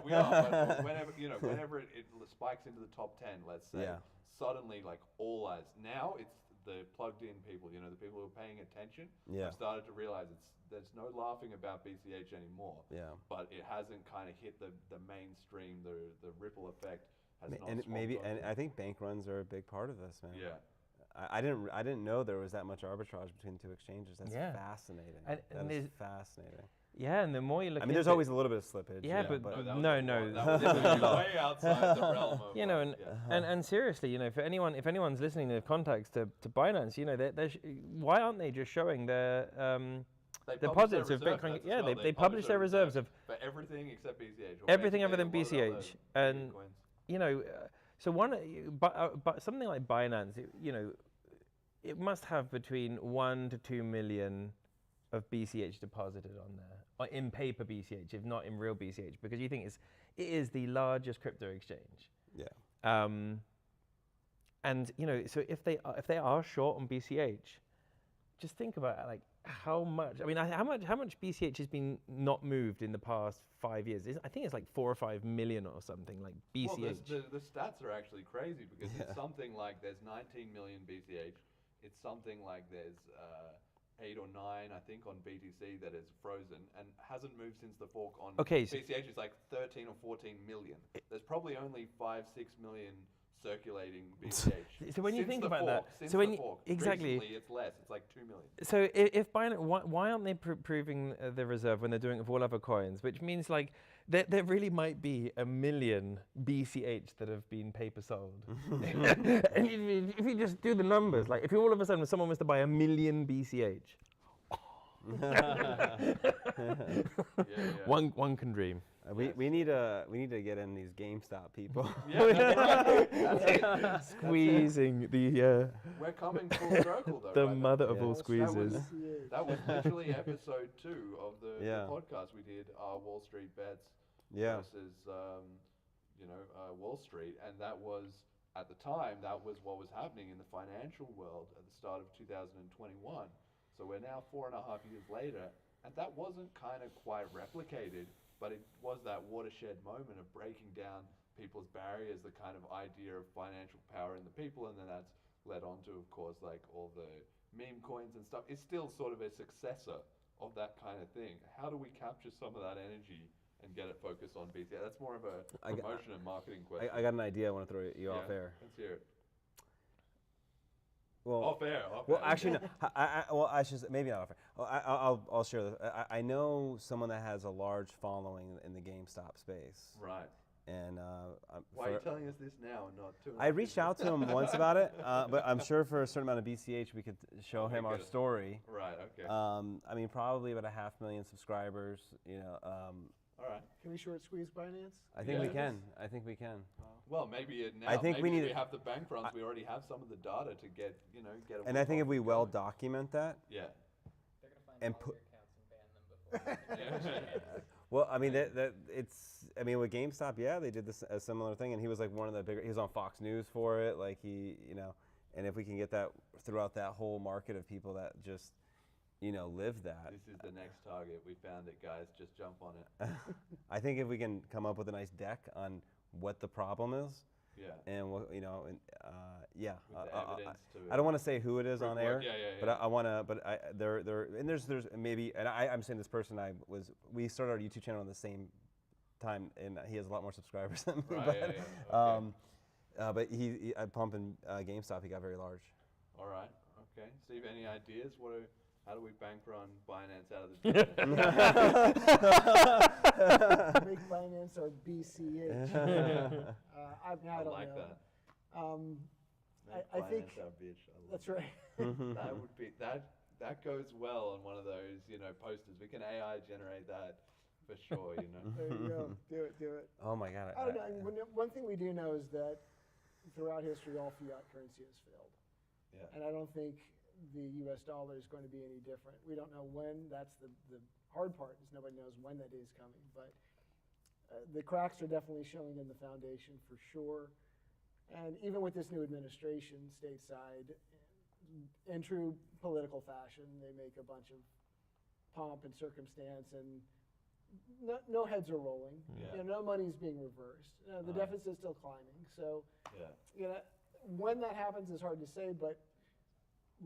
We are. But whenever it spikes into the top 10, let's say, suddenly like all eyes. Now it's the plugged in people, the people who are paying attention. I've started to realize there's no laughing about BCH anymore. Yeah. But it hasn't kind of hit the mainstream, the ripple effect. And I think bank runs are a big part of this, man. Yeah. I didn't know there was that much arbitrage between the two exchanges. That's fascinating. That is fascinating. Yeah, and the more you look, there's always a little bit of slippage. Yeah, but no, that was way outside the realm of. And seriously, if anyone's listening to contacts to Binance, why aren't they just showing their deposits of Bitcoin? Yeah, they publish their reserves of for everything except BCH. Everything other than BCH, and so something like Binance, it must have between 1 to 2 million of BCH deposited on there, or in paper BCH, if not in real BCH, because you think it is the largest crypto exchange. Yeah. And so if they are short on BCH, just think about it, like how much. I mean, how much BCH has been not moved in the past 5 years? I think it's like 4 or 5 million or something, like BCH. Well, the stats are actually crazy because it's something like there's 19 million BCH. It's something like there's 8 or 9, I think, on BTC that is frozen and hasn't moved since the fork on BCH. It's like 13 or 14 million. There's probably only 5, 6 million circulating BCH. So when you think about that, exactly, recently it's less. It's like 2 million. So if Binance, why aren't they proving the reserve when they're doing it with all other coins? Which means like there really might be 1 million BCH that have been paper sold. And if you just do the numbers, like if all of a sudden someone was to buy 1 million BCH, one can dream. We need to get in these GameStop people. Squeezing the. We're coming full circle though. The right? mother of all squeezes. That was literally episode 2 of the podcast we did. Wall Street bets versus Wall Street, and that was at the time that was what was happening in the financial world at the start of 2021. So we're now 4.5 years later, and that wasn't kind of quite replicated. But it was that watershed moment of breaking down people's barriers, the kind of idea of financial power in the people, and then that's led on to, of course, like all the meme coins and stuff. It's still sort of a successor of that kind of thing. How do we capture some of that energy and get it focused on BCH? That's more of a promotion and marketing question. I got an idea. I want to throw you off air. Let's hear it. Well, off air. Well, actually, no. I should maybe not off air. I'll share this. I know someone that has a large following in the GameStop space. Right. And why are you telling us this now and not 2? I reached out to him once about it, but I'm sure for a certain amount of BCH we could show him our story. Right. Okay. I mean, probably about 500,000 subscribers. All right. Can we short squeeze Binance? I think we can. I think we can. Well, maybe now. I think maybe we need. We have the bank runs. We already have some of the data to get. And I think if we well document that. Yeah. They're gonna find And all your accounts and ban them before. Well, I mean, it's. I mean, with GameStop, they did a similar thing, and he was like one of the bigger. He was on Fox News for it, like and if we can get that throughout that whole market of people that just, live that. This is the next target. We found it, guys. Just jump on it. I think if we can come up with a nice deck on what the problem is. Yeah. And what With the evidence I don't want to say who it is on air. Yeah. But I want to. But there and there's maybe, and I'm saying this person we started our YouTube channel at the same time, and he has a lot more subscribers than me. Right, but but he pumping GameStop, he got very large. All right. Okay. Steve, any ideas? How do we bank run Binance out of the business? Make Binance or BCH. I don't like know. that. I think that's right. That would be that goes well on one of those posters. We can AI generate that for sure. There you go. Do it. Oh my God. I don't know. One thing we do know is that throughout history, all fiat currency has failed. Yeah. And I don't think the U.S. dollar is going to be any different. We don't know when. That's the hard part, is nobody knows when that is coming. But the cracks are definitely showing in the foundation for sure. And even with this new administration stateside, in true political fashion, they make a bunch of pomp and circumstance, and no heads are rolling. Yeah. No money's being reversed. The deficit's still climbing. So, yeah. When that happens is hard to say, but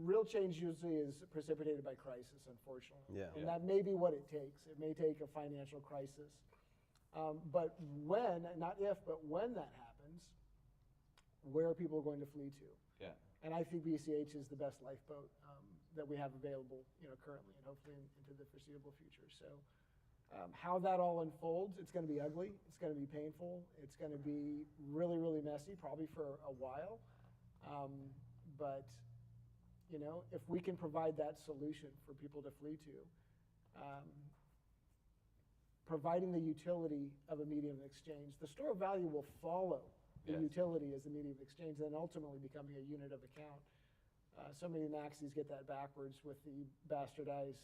real change usually is precipitated by crisis, unfortunately. Yeah. And that may be what it takes. It may take a financial crisis. But when, not if, but when that happens, where are people going to flee to? Yeah. And I think BCH is the best lifeboat that we have available, currently, and hopefully into the foreseeable future. So how that all unfolds, it's going to be ugly. It's going to be painful. It's going to be really, really messy, probably for a while. But if we can provide that solution for people to flee to, providing the utility of a medium of exchange, the store of value will follow the utility as a medium of exchange, then ultimately becoming a unit of account. So many maxis get that backwards with the bastardized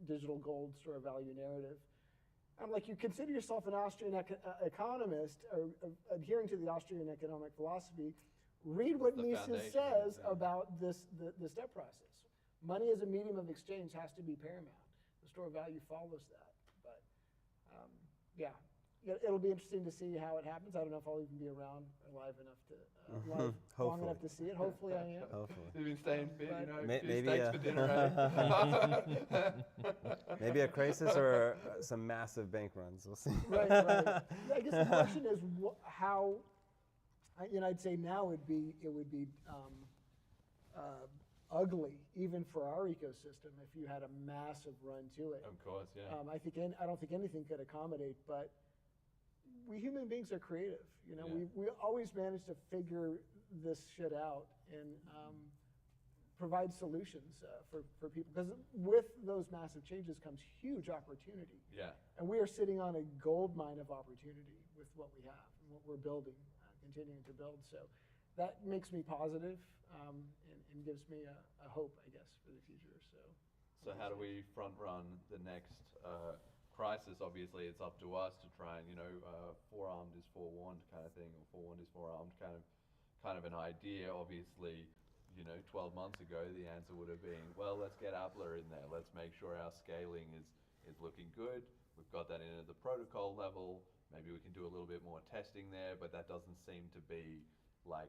digital gold store of value narrative. I'm like, you consider yourself an Austrian economist or adhering to the Austrian economic philosophy. Read what Mises says about this the step process. Money as a medium of exchange has to be paramount. The store of value follows that. But yeah, it'll be interesting to see how it happens. I don't know if I'll even be around alive enough to long enough to see it. Hopefully, I am. Hopefully. You've been staying fit, you know. Maybe steaks for dinner, eh? Maybe a crisis or some massive bank runs. We'll see. Right. I guess the question is how. I'd say now it would be ugly even for our ecosystem if you had a massive run to it. Of course, yeah. I don't think anything could accommodate, but we human beings are creative. Yeah. We always manage to figure this shit out and provide solutions for people. Because with those massive changes comes huge opportunity. Yeah. And we are sitting on a gold mine of opportunity with what we have and what we're building, continuing to build. So that makes me positive, and gives me a hope, I guess, for the future. So how do we front run the next crisis? Obviously, it's up to us to try and, forearmed is forewarned kind of thing, or forewarned is forearmed kind of an idea. Obviously, 12 months ago, the answer would have been, well, let's get Appler in there. Let's make sure our scaling is looking good. We've got that in at the protocol level. Maybe we can do a little bit more testing there, but that doesn't seem to be like,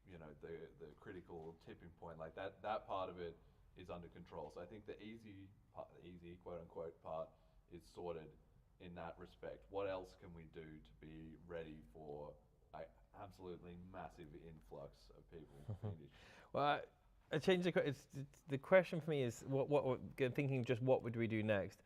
the critical tipping point. Like that part of it is under control. So I think the easy quote unquote part is sorted in that respect. What else can we do to be ready for absolutely massive influx of people? Well, I changed the question for me is thinking just what would we do next?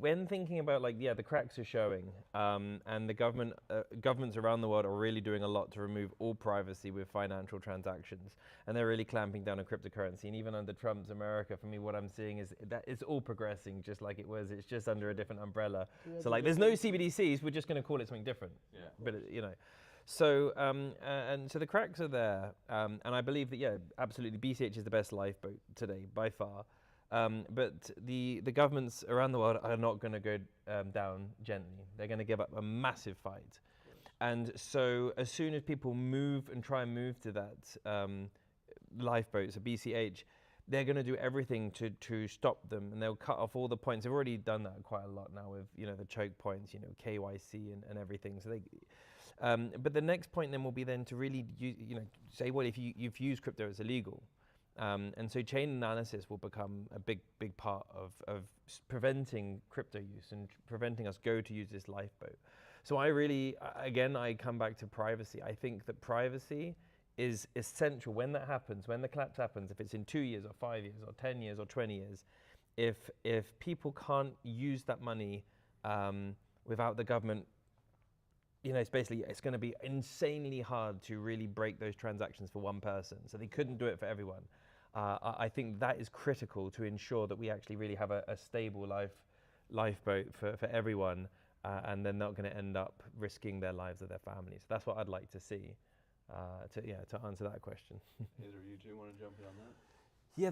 When thinking about the cracks are showing, and the governments around the world are really doing a lot to remove all privacy with financial transactions, and they're really clamping down on cryptocurrency. And even under Trump's America, for me, what I'm seeing is that it's all progressing just like it was. It's just under a different umbrella. Yeah, so there's no CBDCs. We're just going to call it something different. Yeah. But So and so the cracks are there, and I believe that absolutely, BCH is the best lifeboat today by far. But the governments around the world are not going to go down gently. They're going to give up a massive fight. And so as soon as people try and move to that lifeboat, so BCH, they're going to do everything to stop them, and they'll cut off all the points. They've already done that quite a lot now with the choke points, KYC and everything. So but the next point then will be then to really say, well, if you've used crypto, it's illegal. And so chain analysis will become a big part of preventing crypto use and preventing us to use this lifeboat. So I come back to privacy. I think that privacy is essential when that happens, when the collapse happens, if it's in 2 years or 5 years or 10 years or 20 years, if people can't use that money without the government, it's going to be insanely hard to really break those transactions for one person. So they couldn't do it for everyone. I think that is critical to ensure that we actually really have a stable lifeboat for everyone, and they're not going to end up risking their lives or their families. So that's what I'd like to see to answer that question. Either of you two want to jump in on that? Yeah,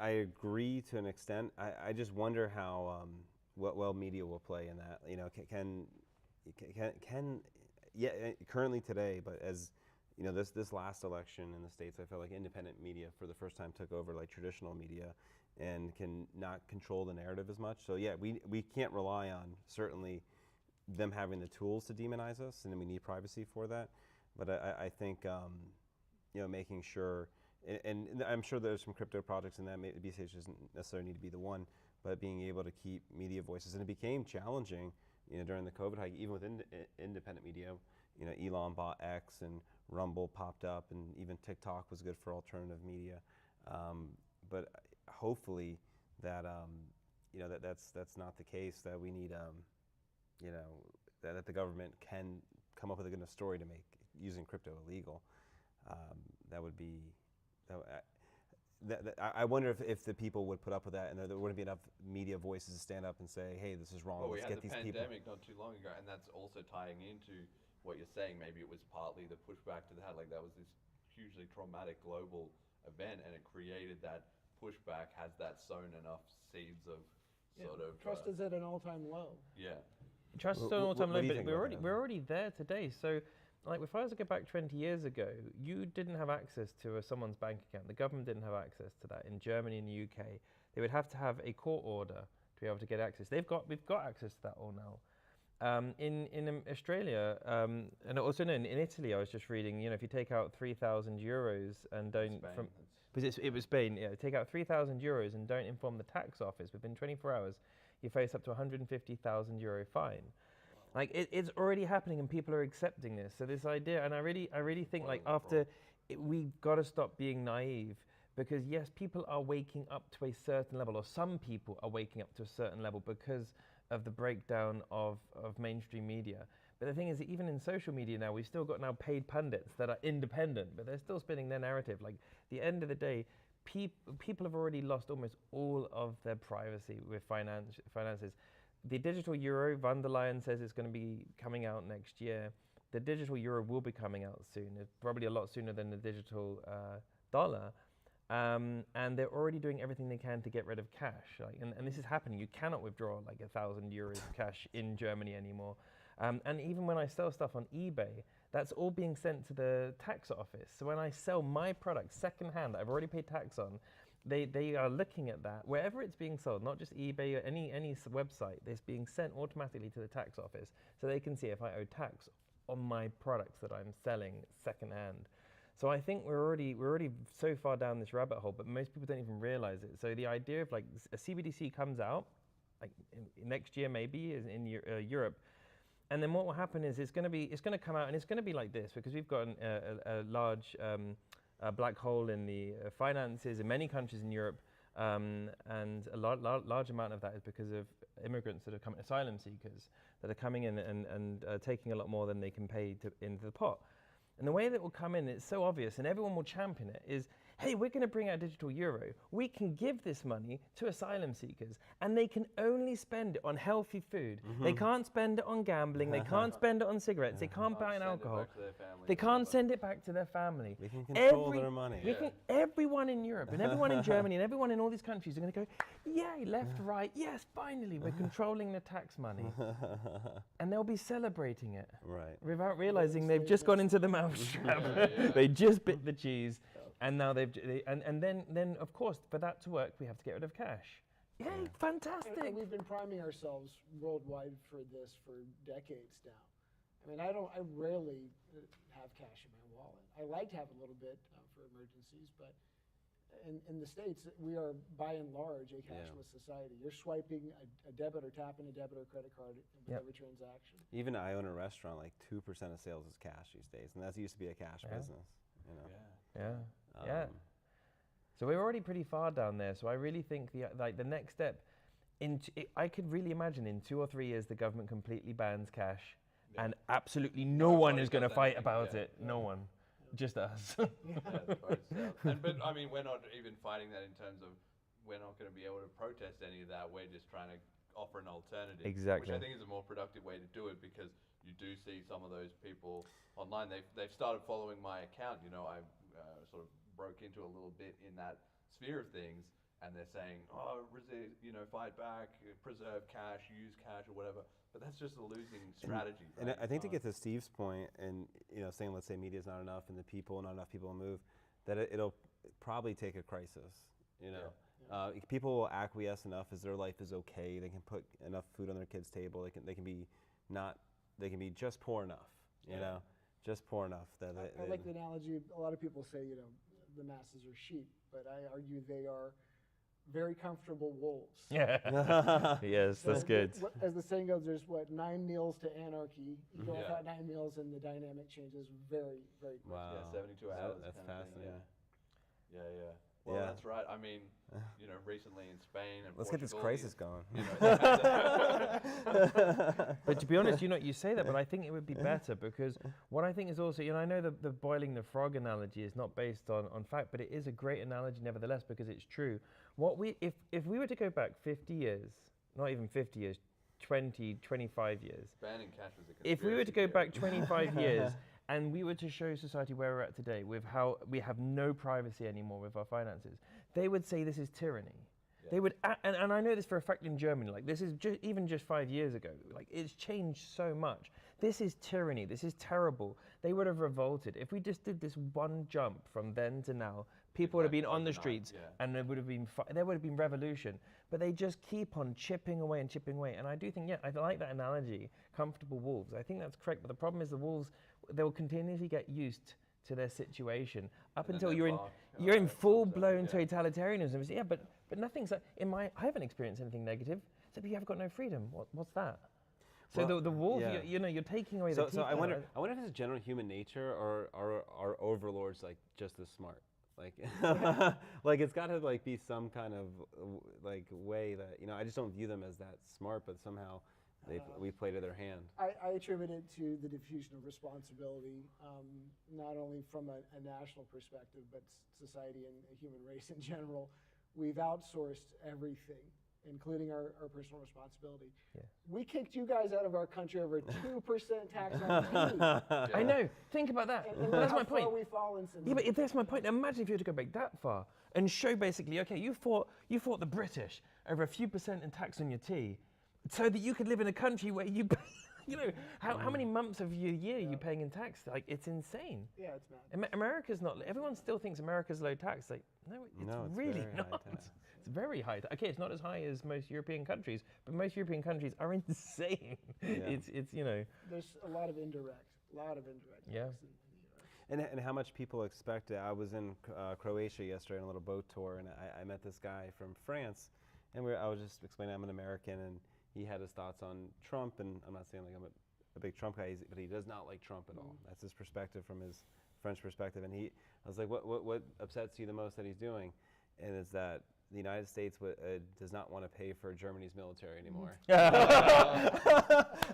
I agree to an extent. I just wonder how well media will play in that. Currently today, but as this last election in the States, I felt like independent media for the first time took over like traditional media and can not control the narrative as much. So we can't rely on certainly them having the tools to demonize us, and then we need privacy for that. But I think making sure, and I'm sure there's some crypto projects in that. BCH doesn't necessarily need to be the one, but being able to keep media voices, and it became challenging, during the COVID hike, even with independent media. Elon bought X, and Rumble popped up, and even TikTok was good for alternative media. But hopefully that that's not the case. That we need that the government can come up with a good enough story to make using crypto illegal. That would be. I wonder if the people would put up with that, and there wouldn't be enough media voices to stand up and say, "Hey, this is wrong. Well, Let's get these people." We had the pandemic not too long ago, and that's also tying into what you're saying. Maybe it was partly the pushback to that. Like that was this hugely traumatic global event, and it created that pushback. Has that sown enough seeds of sort of Trust is at an all-time low. Yeah. Trust is What- an all-time what low, do you but think we're about that? already there today. So, like, if I was to go back 20 years ago, you didn't have access to someone's bank account. The government didn't have access to that. In Germany and the UK, they would have to have a court order to be able to get access. We've got access to that all now. In Australia, and also in Italy, I was just reading, if you take out 3,000 euros and don't Spain, because it was Spain, take out 3,000 euros and don't inform the tax office within 24 hours, you face up to 150,000 euro fine. Like it's already happening, and people are accepting this. So this idea, and I really think we've got to stop being naive. Because yes, people are waking up to a certain level, or some people are waking up to a certain level because of the breakdown of mainstream media. But the thing is that even in social media now, we've still got now paid pundits that are independent, but they're still spinning their narrative. Like, at the end of the day, people have already lost almost all of their privacy with finances. The digital euro, van der Leyen says it's going to be coming out next year. The digital euro will be coming out soon. It's probably a lot sooner than the digital dollar. And they're already doing everything they can to get rid of cash. And this is happening. You cannot withdraw like 1,000 euros of cash in Germany anymore. And even when I sell stuff on eBay, that's all being sent to the tax office. So when I sell my product secondhand that I've already paid tax on, they are looking at that. Wherever it's being sold, not just eBay or any website, it's being sent automatically to the tax office. So they can see if I owe tax on my products that I'm selling secondhand. So I think we're already so far down this rabbit hole, but most people don't even realize it. So the idea of like a CBDC comes out, like next year maybe in Europe, and then what will happen is it's going to come out and it's going to be like this, because we've got a large black hole in the finances in many countries in Europe, and a large amount of that is because of immigrants that are coming, asylum seekers that are coming in and taking a lot more than they can pay into the pot. And the way that will come in, it's so obvious, and everyone will champion it, is, hey, we're going to bring out digital euro. We can give this money to asylum seekers, and they can only spend it on healthy food. Mm-hmm. They can't spend it on gambling. They can't spend it on cigarettes. They can't buy an alcohol. They can't send it back to their family. We can control their money. Everyone in Europe and everyone in Germany and everyone in all these countries are going to go, yay, left, right, yes, finally, we're controlling the tax money. And they'll be celebrating it. Right. Without realizing they've just gone into the mousetrap. They just bit the cheese, and now and then of course for that to work we have to get rid of cash. Yay, fantastic. And we've been priming ourselves worldwide for this for decades now. I mean, I rarely have cash in my wallet. I like to have a little bit for emergencies, but in the States, we are by and large a cashless society. You're swiping a debit or tapping a debit or credit card with every transaction. Even I own a restaurant, like 2% of sales is cash these days, and that used to be a cash business. So we're already pretty far down there. So I really think the next step, I could really imagine in 2 or 3 years the government completely bans cash, and absolutely no one is going to fight about it. No one. Just us. But I mean, we're not even fighting that in terms of we're not going to be able to protest any of that. We're just trying to offer an alternative. Exactly. Which I think is a more productive way to do it, because you do see some of those people online. They've started following my account. I sort of broke into a little bit in that sphere of things, and they're saying, oh, resist, fight back, preserve cash, use cash, or whatever. But that's just a losing strategy. And I think to get to Steve's point, and saying, let's say media is not enough, and not enough people will move, that it'll probably take a crisis. People will acquiesce enough as their life is okay. They can put enough food on their kids' table. They can be just poor enough. Just poor enough that I like the analogy. A lot of people say the masses are sheep, but I argue they are very comfortable wolves. Yes, that's good. As the saying goes, there's 9 meals to anarchy. You go without 9 meals, and the dynamic changes very, very quickly. Wow. Yeah, 72 hours. That's fascinating. Yeah. Well, that's right. I mean, recently in Spain and let's get this crisis going. But to be honest, you say that, but I think it would be better, because what I think is also, I know the boiling the frog analogy is not based on fact, but it is a great analogy nevertheless, because it's true. If we were to go back 50 years, not even 50 years, 20, 25 years. Banning cash was a conspiracy If we were to go theory. back 25 years and we were to show society where we're at today with how we have no privacy anymore with our finances, they would say this is tyranny. They would, and I know this for a fact in Germany, like this is even just 5 years ago, like it's changed so much. This is tyranny, this is terrible. They would have revolted. If we just did this one jump from then to now, people would have been on the streets and there would have been revolution. But they just keep on chipping away and chipping away. And I do think, I like that analogy, comfortable wolves. I think that's correct, but the problem is the wolves, they'll continuously get used to their situation up until you're in full-blown totalitarianism. Yeah, but nothing's like, I haven't experienced anything negative, so you have got no freedom. What's that? So Well, the wolf, yeah. you're taking away So, the teeth. so I wonder if it's general human nature or are overlords like just as smart? Like, like it's got to like be some kind of like way that I just don't view them as that smart, but somehow we play to their hand. I attribute it to the diffusion of responsibility, not only from a national perspective, but society and the human race in general. We've outsourced everything, including our personal responsibility. Yeah. We kicked you guys out of our country over 2% tax on tea. I know. Think about that. And That's how my point. far we've fallen since. Yeah, but if that's my point. Imagine if you were to go back that far and show basically, okay, you fought the British over a few percent in tax on your tea, so that you could live in a country where you, how many months of your year are you paying in tax? Like, it's insane. Yeah, it's mad. America's not. Everyone still thinks America's low tax. Like, no, it's really very high not. tax. It's very high. Okay, it's not as high as most European countries, but most European countries are insane. It's There's a lot of indirect Yeah. tax in the US. And how much people expect it. I was in Croatia yesterday on a little boat tour, and I met this guy from France, and I was just explaining I'm an American, and he had his thoughts on Trump, and I'm not saying like I'm a big Trump guy, but he does not like Trump at all. That's his perspective from his French perspective, and I was like, what upsets you the most that he's doing? And it's that the United States does not want to pay for Germany's military anymore.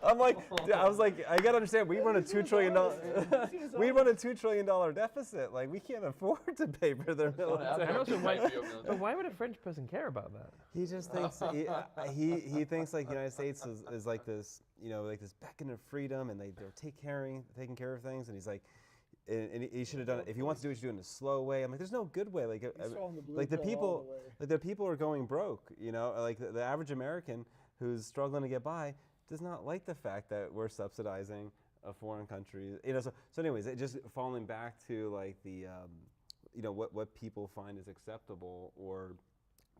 I'm like, I was like, I gotta understand. We run a $2 trillion. We run a $2 trillion deficit. Like, we can't afford to pay for their military. And also, why would a French person care about that? He just thinks he thinks like the United States is like this, like this beacon of freedom, and they're taking care of things, and he's like. And he should have done it. If he wants to do it, he should do it in a slow way. I'm like, there's no good way. Like the people are going broke. Like the average American who's struggling to get by does not like the fact that we're subsidizing a foreign country. So anyways, it just falling back to like the, what people find is acceptable or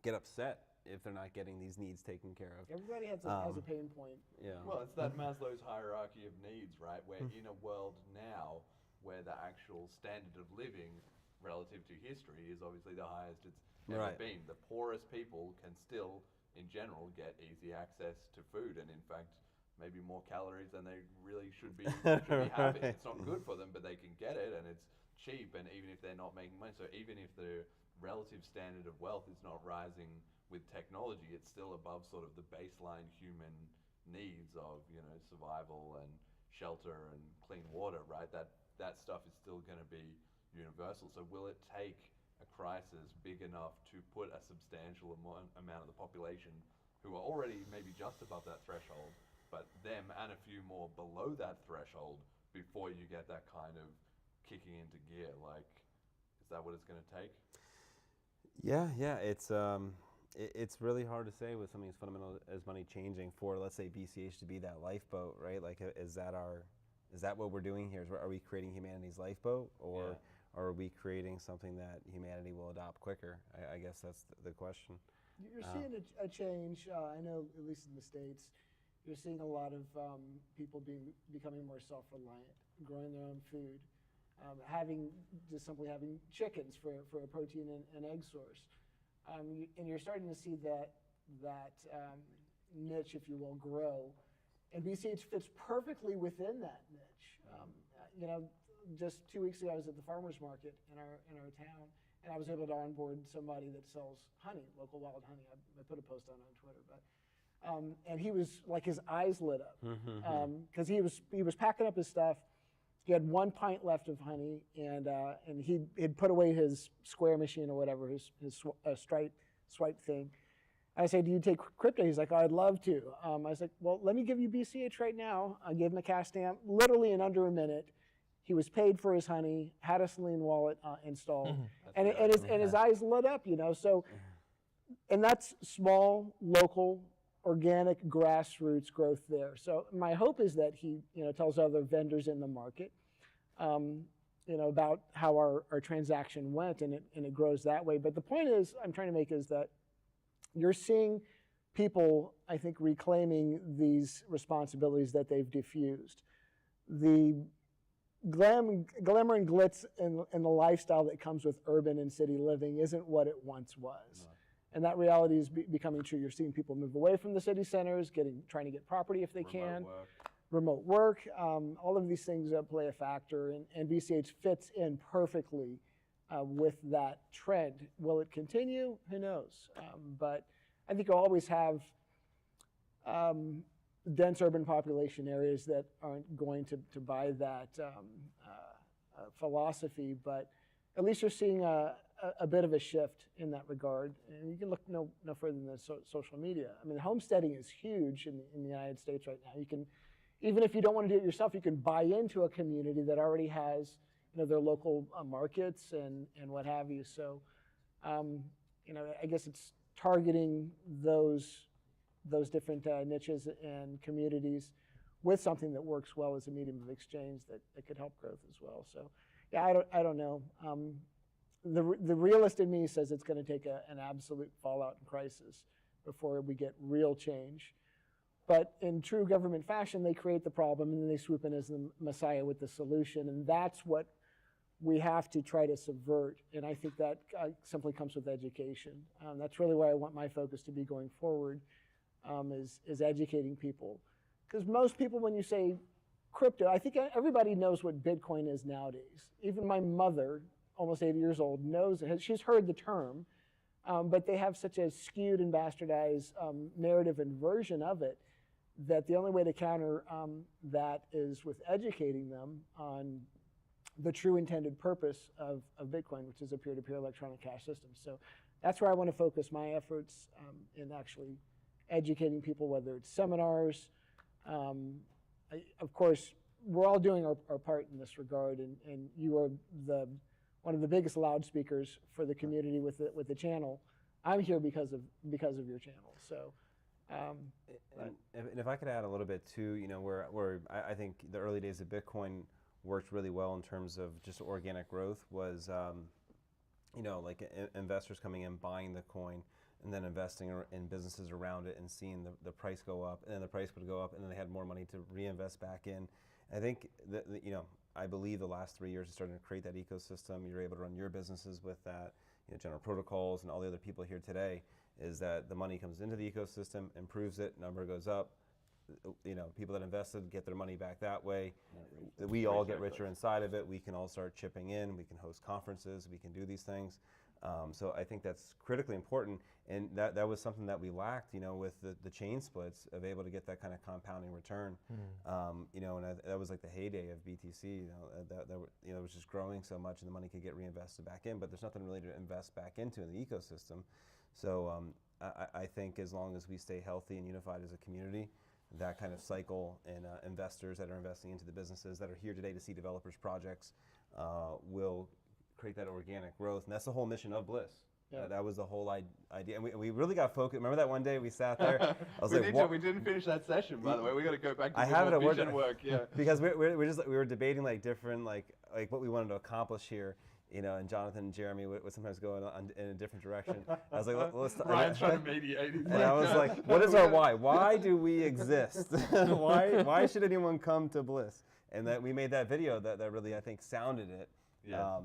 get upset if they're not getting these needs taken care of. Everybody has a pain point. Yeah. Well, it's that Maslow's hierarchy of needs, right? Where in a world now where the actual standard of living relative to history is obviously the highest it's ever been. The poorest people can still, in general, get easy access to food, and in fact, maybe more calories than they really should be having. It's not good for them, but they can get it, and it's cheap, and even if they're not making money, so even if the relative standard of wealth is not rising with technology, it's still above sort of the baseline human needs of, survival and shelter and clean water, right? That stuff is still going to be universal. So will it take a crisis big enough to put a substantial amount of the population who are already maybe just above that threshold, but them and a few more below that threshold before you get that kind of kicking into gear? Like, is that what it's going to take? Yeah. It's really hard to say with something as fundamental as money changing for, let's say, BCH to be that lifeboat, right? Like, is that what we're doing here? Are we creating humanity's lifeboat, or are we creating something that humanity will adopt quicker? I guess that's the question. You're seeing a change. I know, at least in the States, you're seeing a lot of people becoming more self-reliant, growing their own food, simply having chickens for a protein and egg source. And you're starting to see that niche, if you will, grow. And BCH fits perfectly within that niche. Just 2 weeks ago, I was at the farmer's market in our town, and I was able to onboard somebody that sells honey, local wild honey. I put a post on Twitter, but and he was like, his eyes lit up because he was packing up his stuff. He had 1 pint left of honey, and he'd put away his Square machine or whatever, his swipe thing. I said, do you take crypto? He's like, oh, I'd love to. I was like, well, let me give you BCH right now. I gave him a cash stamp. Literally in under a minute, he was paid for his honey, had a Selene wallet installed, and, That's and his eyes lit up, so, and that's small, local, organic, grassroots growth there. So my hope is that he, tells other vendors in the market, about how our transaction went, and it grows that way. But the point I'm trying to make is that you're seeing people, I think, reclaiming these responsibilities that they've diffused. The glamour and glitz and the lifestyle that comes with urban and city living isn't what it once was. No. And that reality is becoming true. You're seeing people move away from the city centers, trying to get property if they can. Remote work, all of these things play a factor, and BCH fits in perfectly with that trend. Will it continue? Who knows? But I think you'll always have dense urban population areas that aren't going to buy that philosophy, but at least you're seeing a bit of a shift in that regard. And you can look no further than social media. I mean, homesteading is huge in the United States right now. You can, even if you don't want to do it yourself, you can buy into a community that already has their local markets and what have you. So, I guess it's targeting those different niches and communities with something that works well as a medium of exchange that could help growth as well. So, yeah, I don't know. The realist in me says it's going to take an absolute fallout and crisis before we get real change. But in true government fashion, they create the problem and then they swoop in as the messiah with the solution, and that's what we have to try to subvert. And I think that simply comes with education. That's really where I want my focus to be going forward. Is educating people. Because most people, when you say crypto, I think everybody knows what Bitcoin is nowadays. Even my mother, almost 80 years old, knows it. She's heard the term, but they have such a skewed and bastardized narrative and version of it that the only way to counter that is with educating them on the true intended purpose of Bitcoin, which is a peer-to-peer electronic cash system. So that's where I want to focus my efforts in actually educating people, whether it's seminars. Of course, we're all doing our part in this regard, and you are one of the biggest loudspeakers for the community with the channel. I'm here because of your channel. So, and if I could add a little bit too, where I think the early days of Bitcoin worked really well in terms of just organic growth was, like investors coming in, buying the coin, and then investing in businesses around it and seeing the price go up, and then the price would go up, and then they had more money to reinvest back in. I think that, I believe the last 3 years is starting to create that ecosystem. You're able to run your businesses with that. General Protocols and all the other people here today is that the money comes into the ecosystem, improves it, number goes up. People that invested get their money back that way. We all get richer inside of it. We can all start chipping in. We can host conferences. We can do these things. So I think that's critically important, and that was something that we lacked, with the chain splits, of able to get that kind of compounding return. And that was like the heyday of BTC. That was just growing so much, and the money could get reinvested back in. But there's nothing really to invest back into in the ecosystem. So I think as long as we stay healthy and unified as a community, that kind of cycle and investors that are investing into the businesses that are here today to see developers' projects will create that organic growth, and that's the whole mission of Bliss. Yeah. That was the whole idea, and we really got focused. Remember that one day we sat there? I was we didn't finish that session, by the way. We got to go back to vision work. Yeah, because we were debating like different like what we wanted to accomplish here. And Jonathan and Jeremy would sometimes go in a different direction. I was like, let's Ryan's trying to mediate. And I was like, what is our why? Why do we exist? Why should anyone come to Bliss? And that we made that video that really, I think, sounded it. Yeah.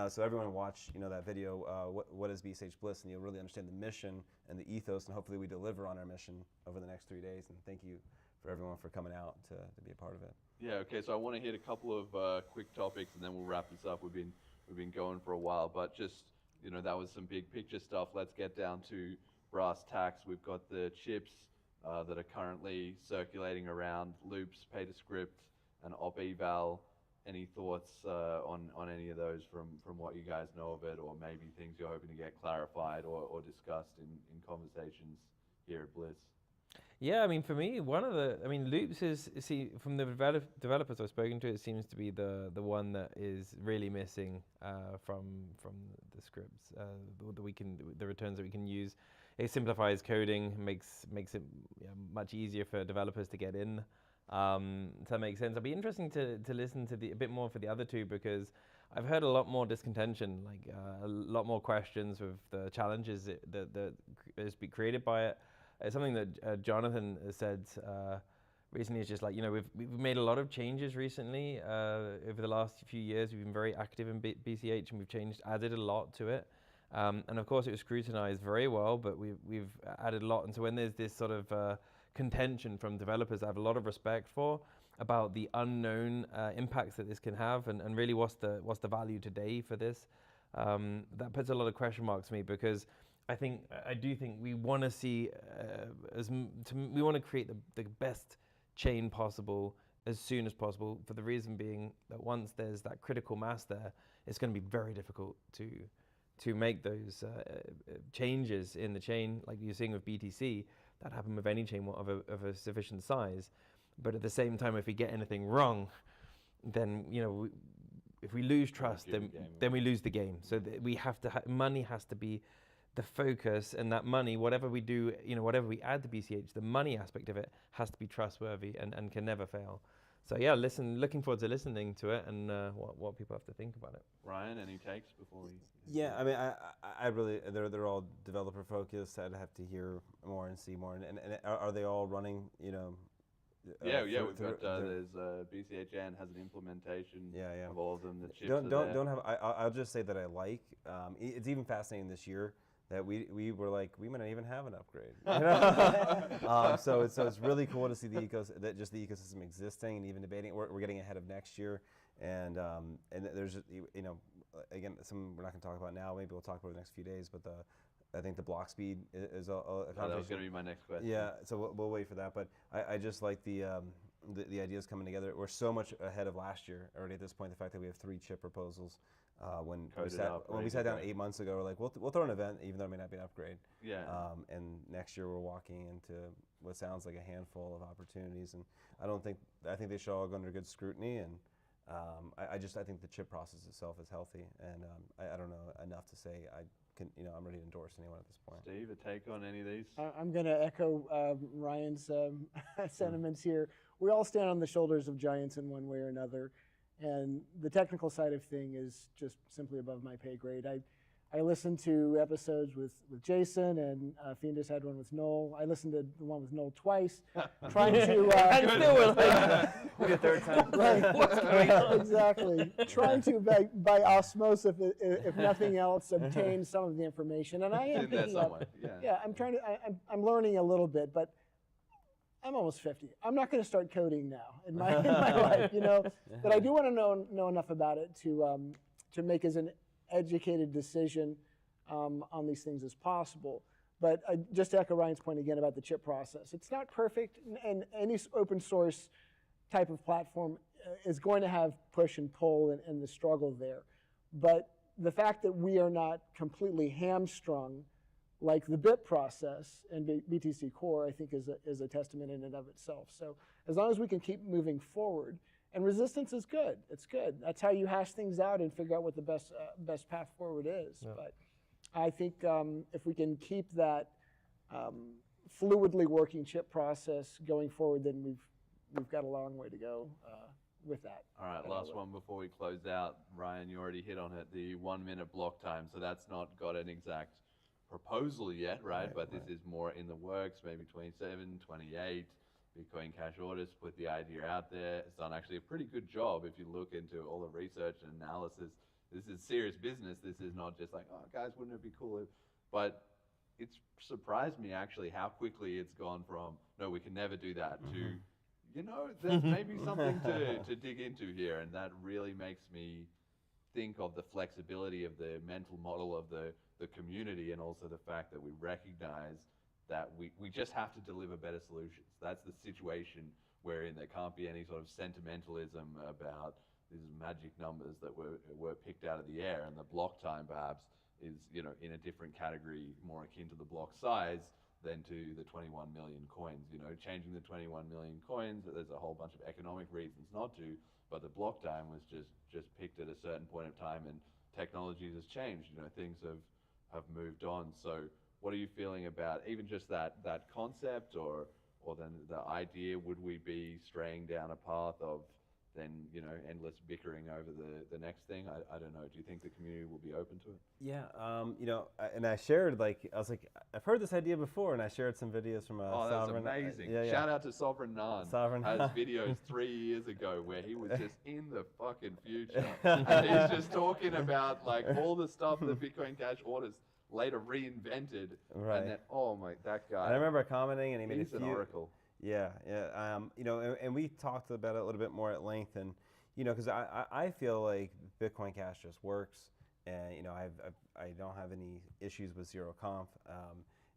So everyone watch, that video, what is BCH Bliss, and you'll really understand the mission and the ethos, and hopefully we deliver on our mission over the next 3 days. And thank you for everyone for coming out to be a part of it. Yeah, okay, so I want to hit a couple of quick topics, and then we'll wrap this up. We've been going for a while, but just, that was some big picture stuff. Let's get down to brass tacks. We've got the chips that are currently circulating around, Loops, Pay to Script, and Op Eval. Any thoughts on any of those from what you guys know of it, or maybe things you're hoping to get clarified or discussed in conversations here at Bliss? Yeah, I mean, for me, Loops is, from the developers I've spoken to, it seems to be the one that is really missing from the scripts the returns that we can use. It simplifies coding, makes it much easier for developers to get in. So that makes sense. It'll be interesting to listen to a bit more for the other two, because I've heard a lot more discontention, like a lot more questions with the challenges that is be created by it. It's something that Jonathan has said recently. Is just like, we've made a lot of changes recently over the last few years. We've been very active in BCH, and we've added a lot to it. And of course, it was scrutinized very well, but we've added a lot. And so when there's this sort of contention from developers I have a lot of respect for, about the unknown impacts that this can have, and really what's the value today for this, that puts a lot of question marks to me, because I do think we want to see we want to create the best chain possible as soon as possible, for the reason being that once there's that critical mass there, it's going to be very difficult to make those changes in the chain, like you're seeing with BTC. That happen with any chain of a sufficient size. But at the same time, if we get anything wrong, then if we lose trust, then we lose the game. So we have to money has to be the focus, and that money, whatever we do, whatever we add to BCH, the money aspect of it has to be trustworthy and can never fail. So yeah, looking forward to listening to it, and what people have to think about it. Ryan, any takes before we? Yeah, I mean, I really, they're all developer focused. I'd have to hear more and see more. And are they all running? We've got there's BCHN has an implementation of all of them. The chips don't have. I'll just say that I like. It's even fascinating this year that we were like, we might not even have an upgrade. So it's really cool to see the ecosystem existing and even debating. We're getting ahead of next year, and there's again, some we're not going to talk about now. Maybe we'll talk about it the next few days. But I think the block speed is a that was going to be my next question. Yeah, so we'll wait for that. But I just like the ideas coming together. We're so much ahead of last year already at this point. The fact that we have 3 chip proposals. When we sat down 8 months ago, we're like, we'll throw an event, even though it may not be an upgrade. Yeah. And next year we're walking into what sounds like a handful of opportunities, and I think they should all go under good scrutiny. And I think the chip process itself is healthy, and I don't know enough to say I'm ready to endorse anyone at this point. Steve, a take on any of these? I'm going to echo Ryan's sentiments here. We all stand on the shoulders of giants in one way or another. And the technical side of thing is just simply above my pay grade. I listened to episodes with Jason, and Fiendus had one with Noel. I listened to the one with Noel twice, trying to. I still will like a third time. Right. What's going on? Exactly. Trying to, by osmosis, if nothing else, obtain some of the information. And I am picking up. Yeah. I'm learning a little bit, but I'm almost 50. I'm not going to start coding now in my life, But I do want to know enough about it to make as an educated decision on these things as possible. But just to echo Ryan's point again about the chip process, it's not perfect, and any open source type of platform is going to have push and pull and the struggle there. But the fact that we are not completely hamstrung like the BIP process and BTC Core, I think is a testament in and of itself. So as long as we can keep moving forward, and resistance is good. It's good. That's how you hash things out and figure out what the best path forward is. Yeah. But I think if we can keep that fluidly working chip process going forward, then we've got a long way to go with that. All right, last one before we close out. Ryan, you already hit on it, the 1 minute block time. So that's not got an exact proposal yet, right? But this is more in the works, maybe 27, 28. Bitcoin Cash Orders put the idea out there. It's done actually a pretty good job if you look into all the research and analysis. This is serious business. This is not just like, oh, guys, wouldn't it be cool if... But it's surprised me actually how quickly it's gone from, no, we can never do that, to, there's maybe something to dig into here. And that really makes me think of the flexibility of the mental model of the community, and also the fact that we recognize that we just have to deliver better solutions. That's the situation wherein there can't be any sort of sentimentalism about these magic numbers that were picked out of the air, and the block time perhaps is in a different category, more akin to the block size, than to the 21 million coins. You know, changing the 21 million coins, there's a whole bunch of economic reasons not to, but the block time was just picked at a certain point of time, and technologies has changed. You know, things have moved on. So what are you feeling about even just that concept, or then the idea? Would we be straying down a path of then, you know, endless bickering over the next thing? I don't know. Do you think the community will be open to it? Yeah, you know, and I shared, like, I was like, I've heard this idea before, and I shared some videos from Oh, that's Sovereign. amazing. Yeah, yeah. Shout out to Sovereign None. Sovereign has None. videos 3 years ago where he was just in the fucking future. And he's just talking about like all the stuff that Bitcoin Cash orders later reinvented. Right. And then, oh my, that guy. And I remember commenting, and he made He's a an few. oracle. Yeah, yeah. You know, and we talked about it a little bit more at length, and you know, because I feel like Bitcoin Cash just works, and you know, I don't have any issues with zero conf,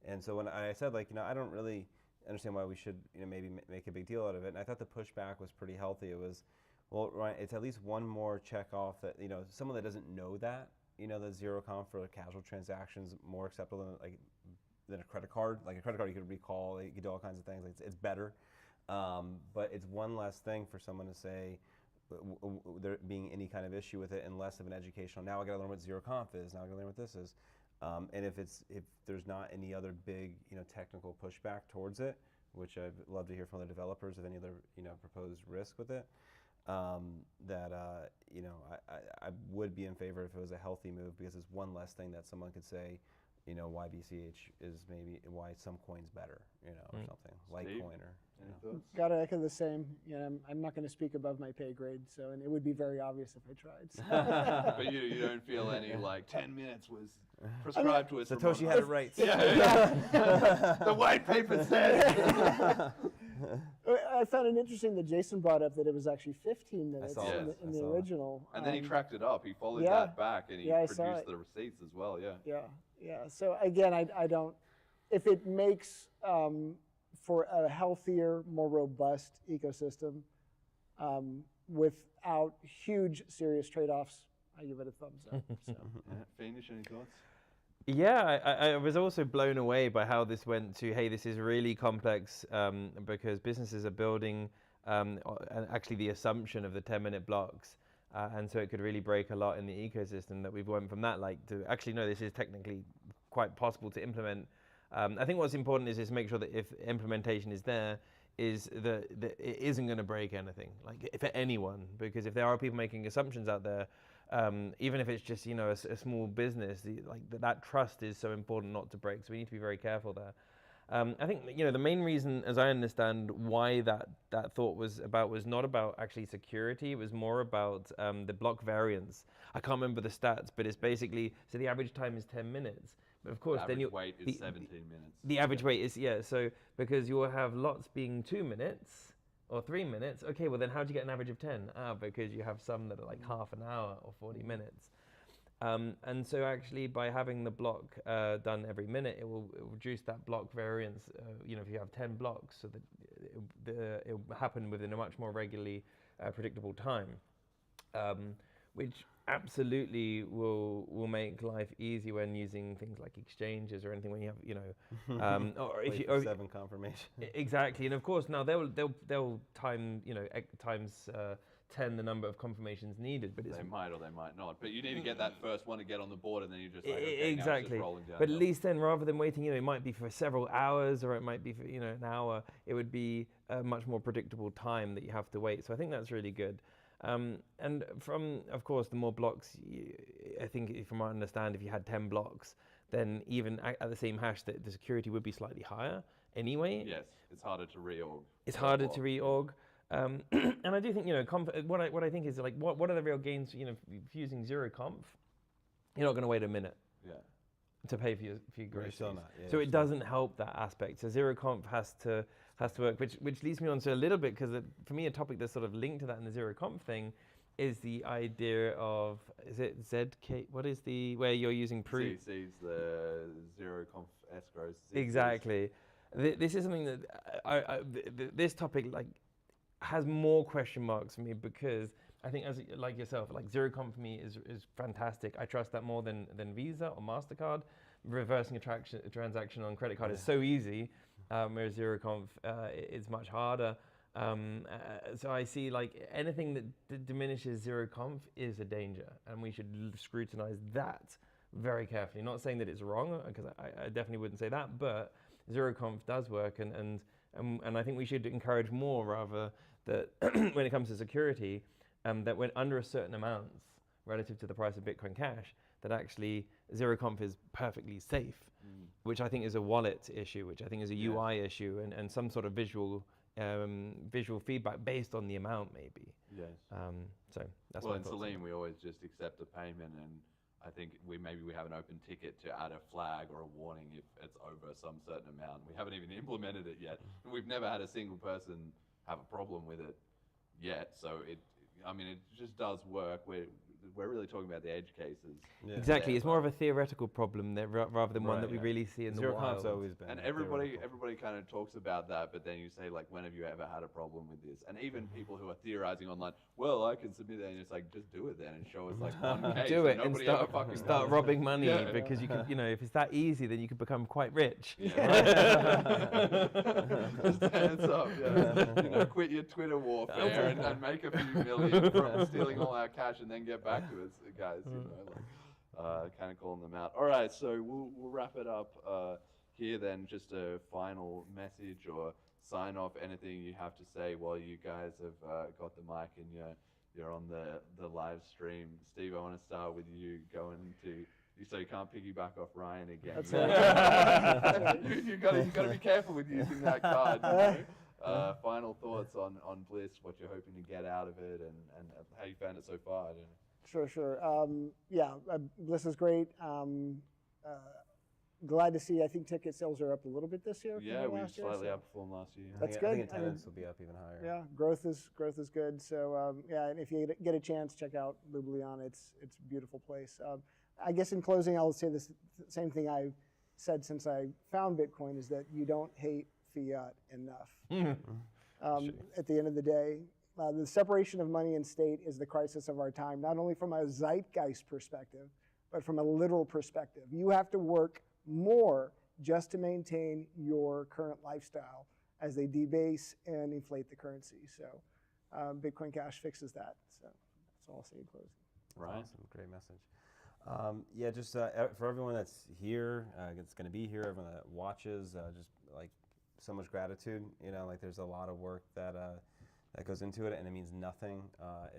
and so when I said, like, you know, I don't really understand why we should, you know, maybe make a big deal out of it, and I thought the pushback was pretty healthy. It was, well, right, it's at least one more check off that, you know, someone that doesn't know that, you know, that zero conf for casual transactions more acceptable than a credit card. Like a credit card, you could recall, you could do all kinds of things. Like it's better, but it's one less thing for someone to say there being any kind of issue with it, and less of an educational. Now I got to learn what zero conf is. Now I got to learn what this is. And if there's not any other big, you know, technical pushback towards it, which I'd love to hear from the developers of any other, you know, proposed risk with it, you know, I would be in favor if it was a healthy move, because it's one less thing that someone could say, you know, why BCH is maybe, why some coin's better, you know, or something. Litecoin or, you know. Got to echo the same. You know, I'm not going to speak above my pay grade, so, and it would be very obvious if I tried. So. But you don't feel any like 10 minutes was prescribed to us. Satoshi had it right. The white paper says. I found it interesting that Jason brought up that it was actually 15 minutes saw it. in I the saw it. original. And then he tracked it up. He followed yeah. that back, and he Yeah, I saw produced it. the receipts as well. Yeah. Yeah, yeah. So again, I don't, if it makes for a healthier, more robust ecosystem without huge, serious trade-offs, I give it a thumbs up. So. Fiendish, any thoughts? Yeah, I was also blown away by how this went to, hey, this is really complex because businesses are building actually the assumption of the 10-minute blocks. And so it could really break a lot in the ecosystem, that we've went from that, like, to actually, no, this is technically quite possible to implement. I think what's important is make sure that if implementation is there, is that it isn't going to break anything, like for anyone, because if there are people making assumptions out there, even if it's just, you know, a small business, that trust is so important not to break. So we need to be very careful there. I think, you know, the main reason, as I understand, why that thought was not about actually security. It was more about the block variance. I can't remember the stats, but it's basically, so the average time is 10 minutes. But of course, then wait is 17 minutes. The average wait is, yeah, so because you will have lots being 2 minutes or 3 minutes. Okay, well then how do you get an average of 10? Because you have some that are like half an hour or 40 minutes. And so actually by having the block done every minute, it will reduce that block variance. You know, if you have 10 blocks, so that it will happen within a much more regularly predictable time, which absolutely will make life easy when using things like exchanges or anything, when you have, you know, or if you, or 7 confirmation. Exactly, and of course now they'll time, you know, times 10 the number of confirmations needed, but it's, They might or they might not. But you need to get that first one to get on the board, and then you just like, okay, exactly. now it's just rolling down. But at least then, rather than waiting, you know, it might be for several hours or it might be for, you know, an hour. It would be a much more predictable time that you have to wait. So I think that's really good. And from, of course, the more blocks, I think, from what I understand, if you had 10 blocks, then even at the same hash, the security would be slightly higher anyway. Yes, it's harder to reorg. It's harder to reorg. And I do think, you know, what I think is, like, what are the real gains, you know, using zero conf? You're not going to wait a minute to pay for your groceries. still not, yeah, So it doesn't help that aspect. So zero conf has to work, which leads me on to a little bit, because for me a topic that's sort of linked to that in the zero conf thing is the idea of, is it ZK? What is where you're using proof? CC's the zero conf escrows. Exactly. This is something that this topic, like, has more question marks for me, because I think, as like yourself, like zero conf for me is fantastic. I trust that more than Visa or MasterCard, reversing a transaction on credit card is so easy, whereas ZeroConf is much harder. So I see like anything that diminishes ZeroConf is a danger, and we should scrutinize that very carefully. Not saying that it's wrong, because I definitely wouldn't say that, but ZeroConf does work, and I think we should encourage more rather that when it comes to security, that when under a certain amounts relative to the price of Bitcoin Cash, that actually ZeroConf is perfectly safe, which I think is a wallet issue, which I think is a UI issue, and some sort of visual feedback based on the amount maybe. Yes. So that's Well, my in thoughts on Salim, we always just accept the payment, and I think we have an open ticket to add a flag or a warning if it's over some certain amount. We haven't even implemented it yet. We've never had a single person have a problem with it yet. So it just does work. We're really talking about the edge cases. Yeah. Exactly, there, it's more of a theoretical problem there, rather than one that we really see in the ZeroConf's wild. always been And theoretical. everybody kind of talks about that, but then you say, like, when have you ever had a problem with this? And even people who are theorizing online, well, I can submit that, and it's like, just do it then and show us like one case. Do it and nobody ever fucking start does. robbing money, Yeah. because you can, if it's that easy, then you can become quite rich. Just hands up, quit your Twitter warfare and make a few million from stealing all our cash and then get back to us, guys. Kind of calling them out. All right, so we'll wrap it up here then. Just a final message or sign off. Anything you have to say while you guys have got the mic and you're on the live stream. Steve, I want to start with you going to. So you can't piggyback off Ryan again. That's right. You got to be careful with using that card. Final thoughts on Bliss, what you're hoping to get out of it, and how you found it so far. I don't know. Sure. Bliss is great. Glad to see. I think ticket sales are up a little bit this year. Yeah, we last year, slightly so outperformed last year. That's I good. think attendance will be up even higher. Yeah, growth is good. So and if you get a chance, check out Ljubljana. It's a beautiful place. I guess in closing, I'll say this same thing I've said since I found Bitcoin, is that you don't hate fiat enough. At the end of the day, the separation of money and state is the crisis of our time, not only from a zeitgeist perspective, but from a literal perspective. You have to work more just to maintain your current lifestyle as they debase and inflate the currency. So Bitcoin Cash fixes that. So that's all I'll say in closing. Right. Awesome, great message. Just for everyone that's here, that's going to be here, everyone that watches, just like so much gratitude. Like there's a lot of work that goes into it, and it means nothing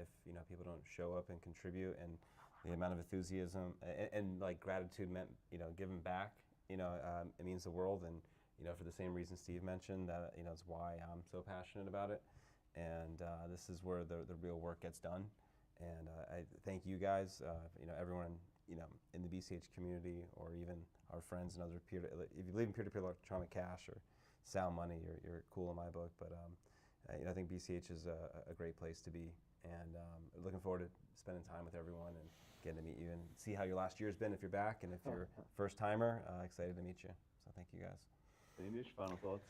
if people don't show up and contribute. And the amount of enthusiasm and like gratitude meant giving back. It means the world, and for the same reason Steve mentioned, that it's why I'm so passionate about it. And this is where the real work gets done. And I thank you guys, everyone, in the BCH community, or even our friends and other if you believe in peer-to-peer electronic cash or sound money, you're cool in my book. But I think BCH is a great place to be, and looking forward to spending time with everyone and getting to meet you and see how your last year's been if you're back, and if you're first timer, excited to meet you. So thank you guys. Finish, final thoughts.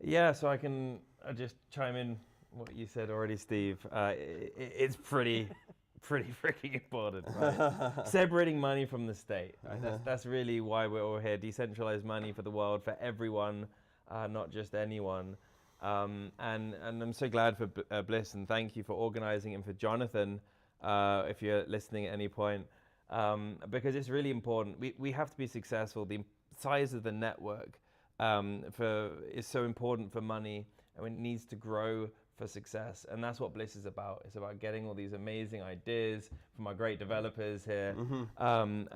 Yeah, so I can just chime in what you said already, Steve. It's pretty freaking important, right? Separating money from the state. Right? That's really why we're all here. Decentralized money for the world, for everyone, not just anyone. And I'm so glad for Bliss, and thank you for organizing, and for Jonathan, if you're listening at any point, because it's really important. We have to be successful. The size of the network is so important for money, and it needs to grow for success, and that's what Bliss is about. It's about getting all these amazing ideas from our great developers here, to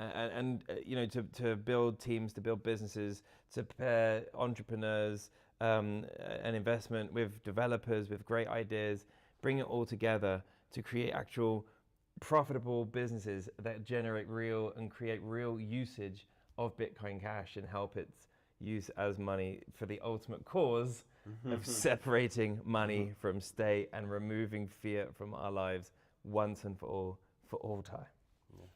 build teams, to build businesses, to pair entrepreneurs and investment with developers with great ideas, bring it all together to create actual profitable businesses that generate real and create real usage of Bitcoin Cash, and help its use as money for the ultimate cause of separating money from state and removing fiat from our lives once and for all time. Yeah.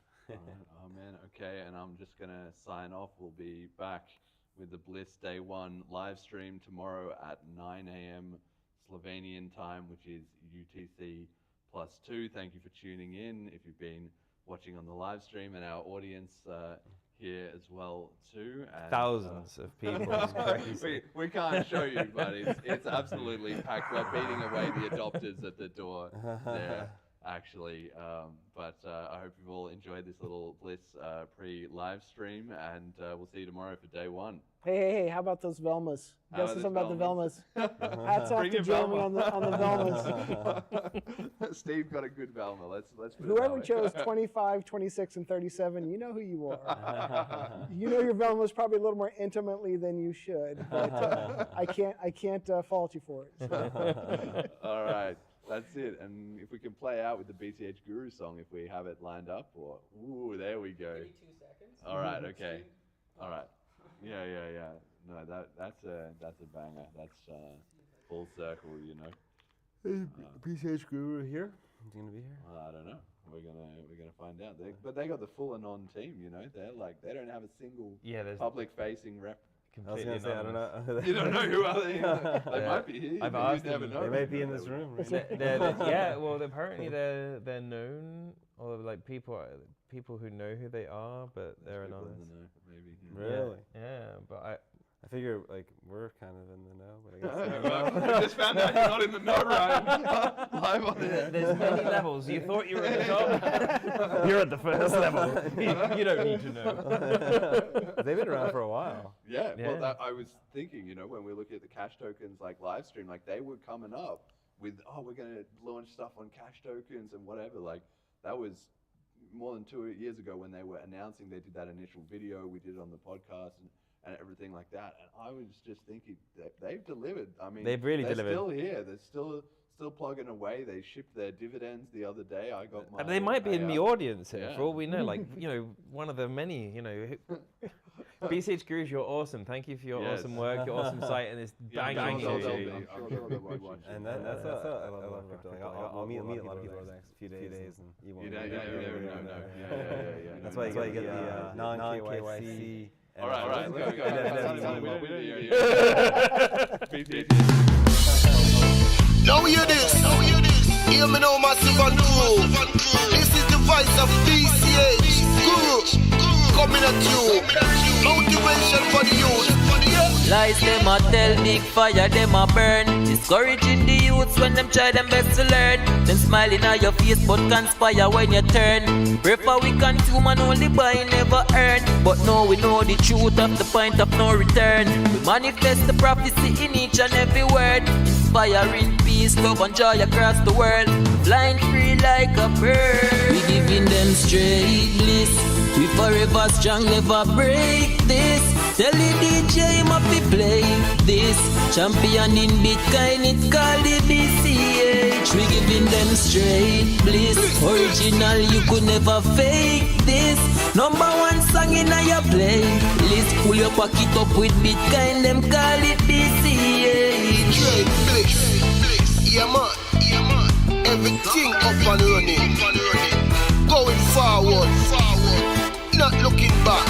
Amen. Okay, and I'm just going to sign off. We'll be back with the Bliss Day 1 live stream tomorrow at 9 a.m. Slovenian time, which is UTC +2. Thank you for tuning in if you've been watching on the live stream, and our audience here as well too. And, Thousands of people. It's crazy. we can't show you, but it's absolutely packed. We're beating away the adopters at the door there, actually. But I hope you've all enjoyed this little Bliss pre-live stream, and we'll see you tomorrow for day one. Hey, how about those Velmas? How Guess are something those about the Velmas? Velmas. Hats off Bring to your Jeremy Velma. on the Velmas. Steve got a good Velma. Let's put it Whoever that way. chose 25, 26, and 37, you know who you are. You know your Velmas probably a little more intimately than you should, but I can't fault you for it. So. All right, that's it. And if we can play out with the BCH Guru song, if we have it lined up, or ooh, there we go. 32 seconds. All right, okay. All right. Yeah. No, that's a banger. That's full circle, you know. BCH Guru here. He's gonna be here. I don't know. We're gonna find out. But they got the full Anon team, you know. They don't have a single There's public facing rep. I was gonna say I don't know. You don't know who are they? They might be here. I've you asked never them. know. They might be in this room. Right? Well, apparently they're known, or like people who know who they are, but they're People anonymous. in the know, maybe. Really? Yeah, but I figure like we're kind of in the know, but I guess I just found out you're not in the know, Ryan. Live on air. there's many levels. You thought you were at the top. You're at the first level. You don't need to know. they've been around for a while. Yeah, Yeah. well, I was thinking, you know, when we look at the cash tokens like live stream, like they were coming up with, we're going to launch stuff on cash tokens and whatever. Like that was more than 2 years ago when they were announcing. They did that initial video. We did it on the podcast and everything like that. And I was just thinking that they've delivered. I mean, They've really they're delivered. still here. They're still plugging away. They shipped their dividends the other day. I got my. And they might be in the payout. audience here, for all we know. Like, one of the many, BCH Gurus, you're awesome. Thank you for your Yes. awesome work, your awesome site, and this Yeah, banging they'll energy. be- I'm sure they'll be watching. And that's what I love crypto. Like, I'll meet a lot of people over the next few days, and you won't. Yeah. That's why you get the non-KYC. All right, let's go. Now hear this. Hear me now, massive and true. This is the voice of BCH Guru coming at you. Motivation for the youth. Lies them a tell, big fire them a burn. Discouraging the youths when them try them best to learn. Them smiling at your face but conspire when you turn. Prefer we consume and only buy, never earn. But now we know the truth of the point of no return. We manifest the prophecy in each and every word. Inspiring peace, love and joy across the world. Flying free like a bird. We giving them straight bliss. We forever strong, never break this. Tell the DJ must be play this. Champion in Bitcoin, it's called the BCH. We giving them straight bliss. Original, you could never fake this. Number one song in your playlist. Pull your pocket up with Bitcoin, them call it BCH. Bliss. Yeah, man. Everything up and running. Going forward. Not looking back.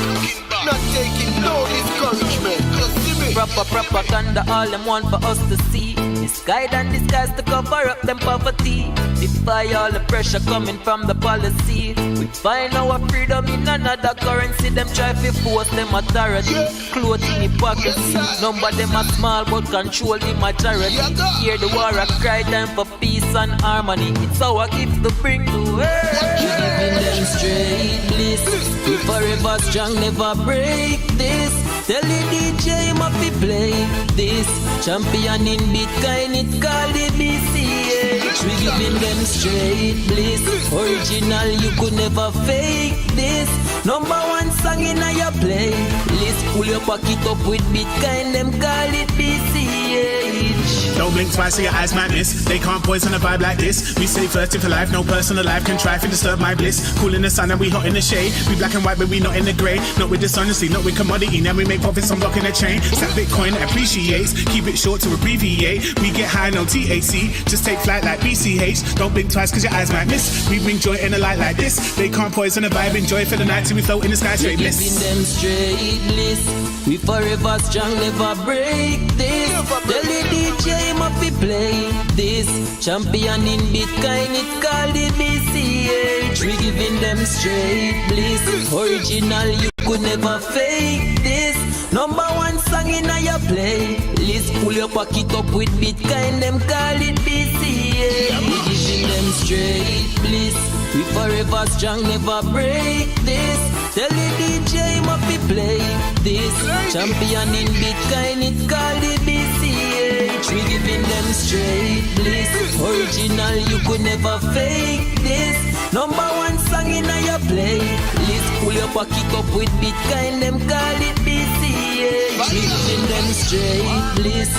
Not taking no discouragement. Proper propaganda, all them want for us to see. Misguide and disguise to cover up them poverty. Defy all the pressure coming from the policy. We find our freedom in another currency. Them try to force them authority. Clothing hypocrisy. Number them are small but control the majority. Hear the war a cry, time for peace and harmony. It's our gift to bring to earth. Giving them straight bliss. We forever strong, never break this. Tell the DJ must be play this. Champion in Bitcoin, it's called the BCH. We giving them straight bliss. Original, you could never fake this. Number one song in your playlist. Pull your pocket up with Bitcoin, them call it BCH. Don't blink twice so your eyes might miss. They can't poison a vibe like this. We stay thirsty for life, no person alive can try to disturb my bliss. Cool in the sun and we hot in the shade. We black and white but we not in the grey. Not with dishonesty, not with commodity. Now we make profits on blocking the chain. Stack Bitcoin appreciates. Keep it short to abbreviate. We get high, no THC. Just take flight like BCH. Don't blink twice cause your eyes might miss. We bring joy in a light like this. They can't poison a vibe. Enjoy for the night till we float in the sky straight bliss. Giving them straight bliss. We forever strong, never break this. Tell the DJ must be play this. Champion in Bitcoin, it's called the BCH. We giving them straight bliss. Original, you could never fake this. Number one song in your playlist. Pull your pocket up with Bitcoin, them call it BCA. We giving them straight bliss. We forever strong, never break this. Tell the DJ must be play this. Champion in Bitcoin, it called the BCH. We giving them straight bliss. Original, you could never fake this. Number one song in your playlist. Pull your pocket up with Bitcoin, them call it BCH. We giving them straight bliss.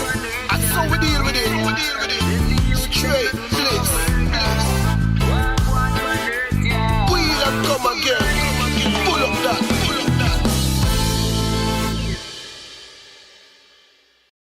And so we deal with it. Straight.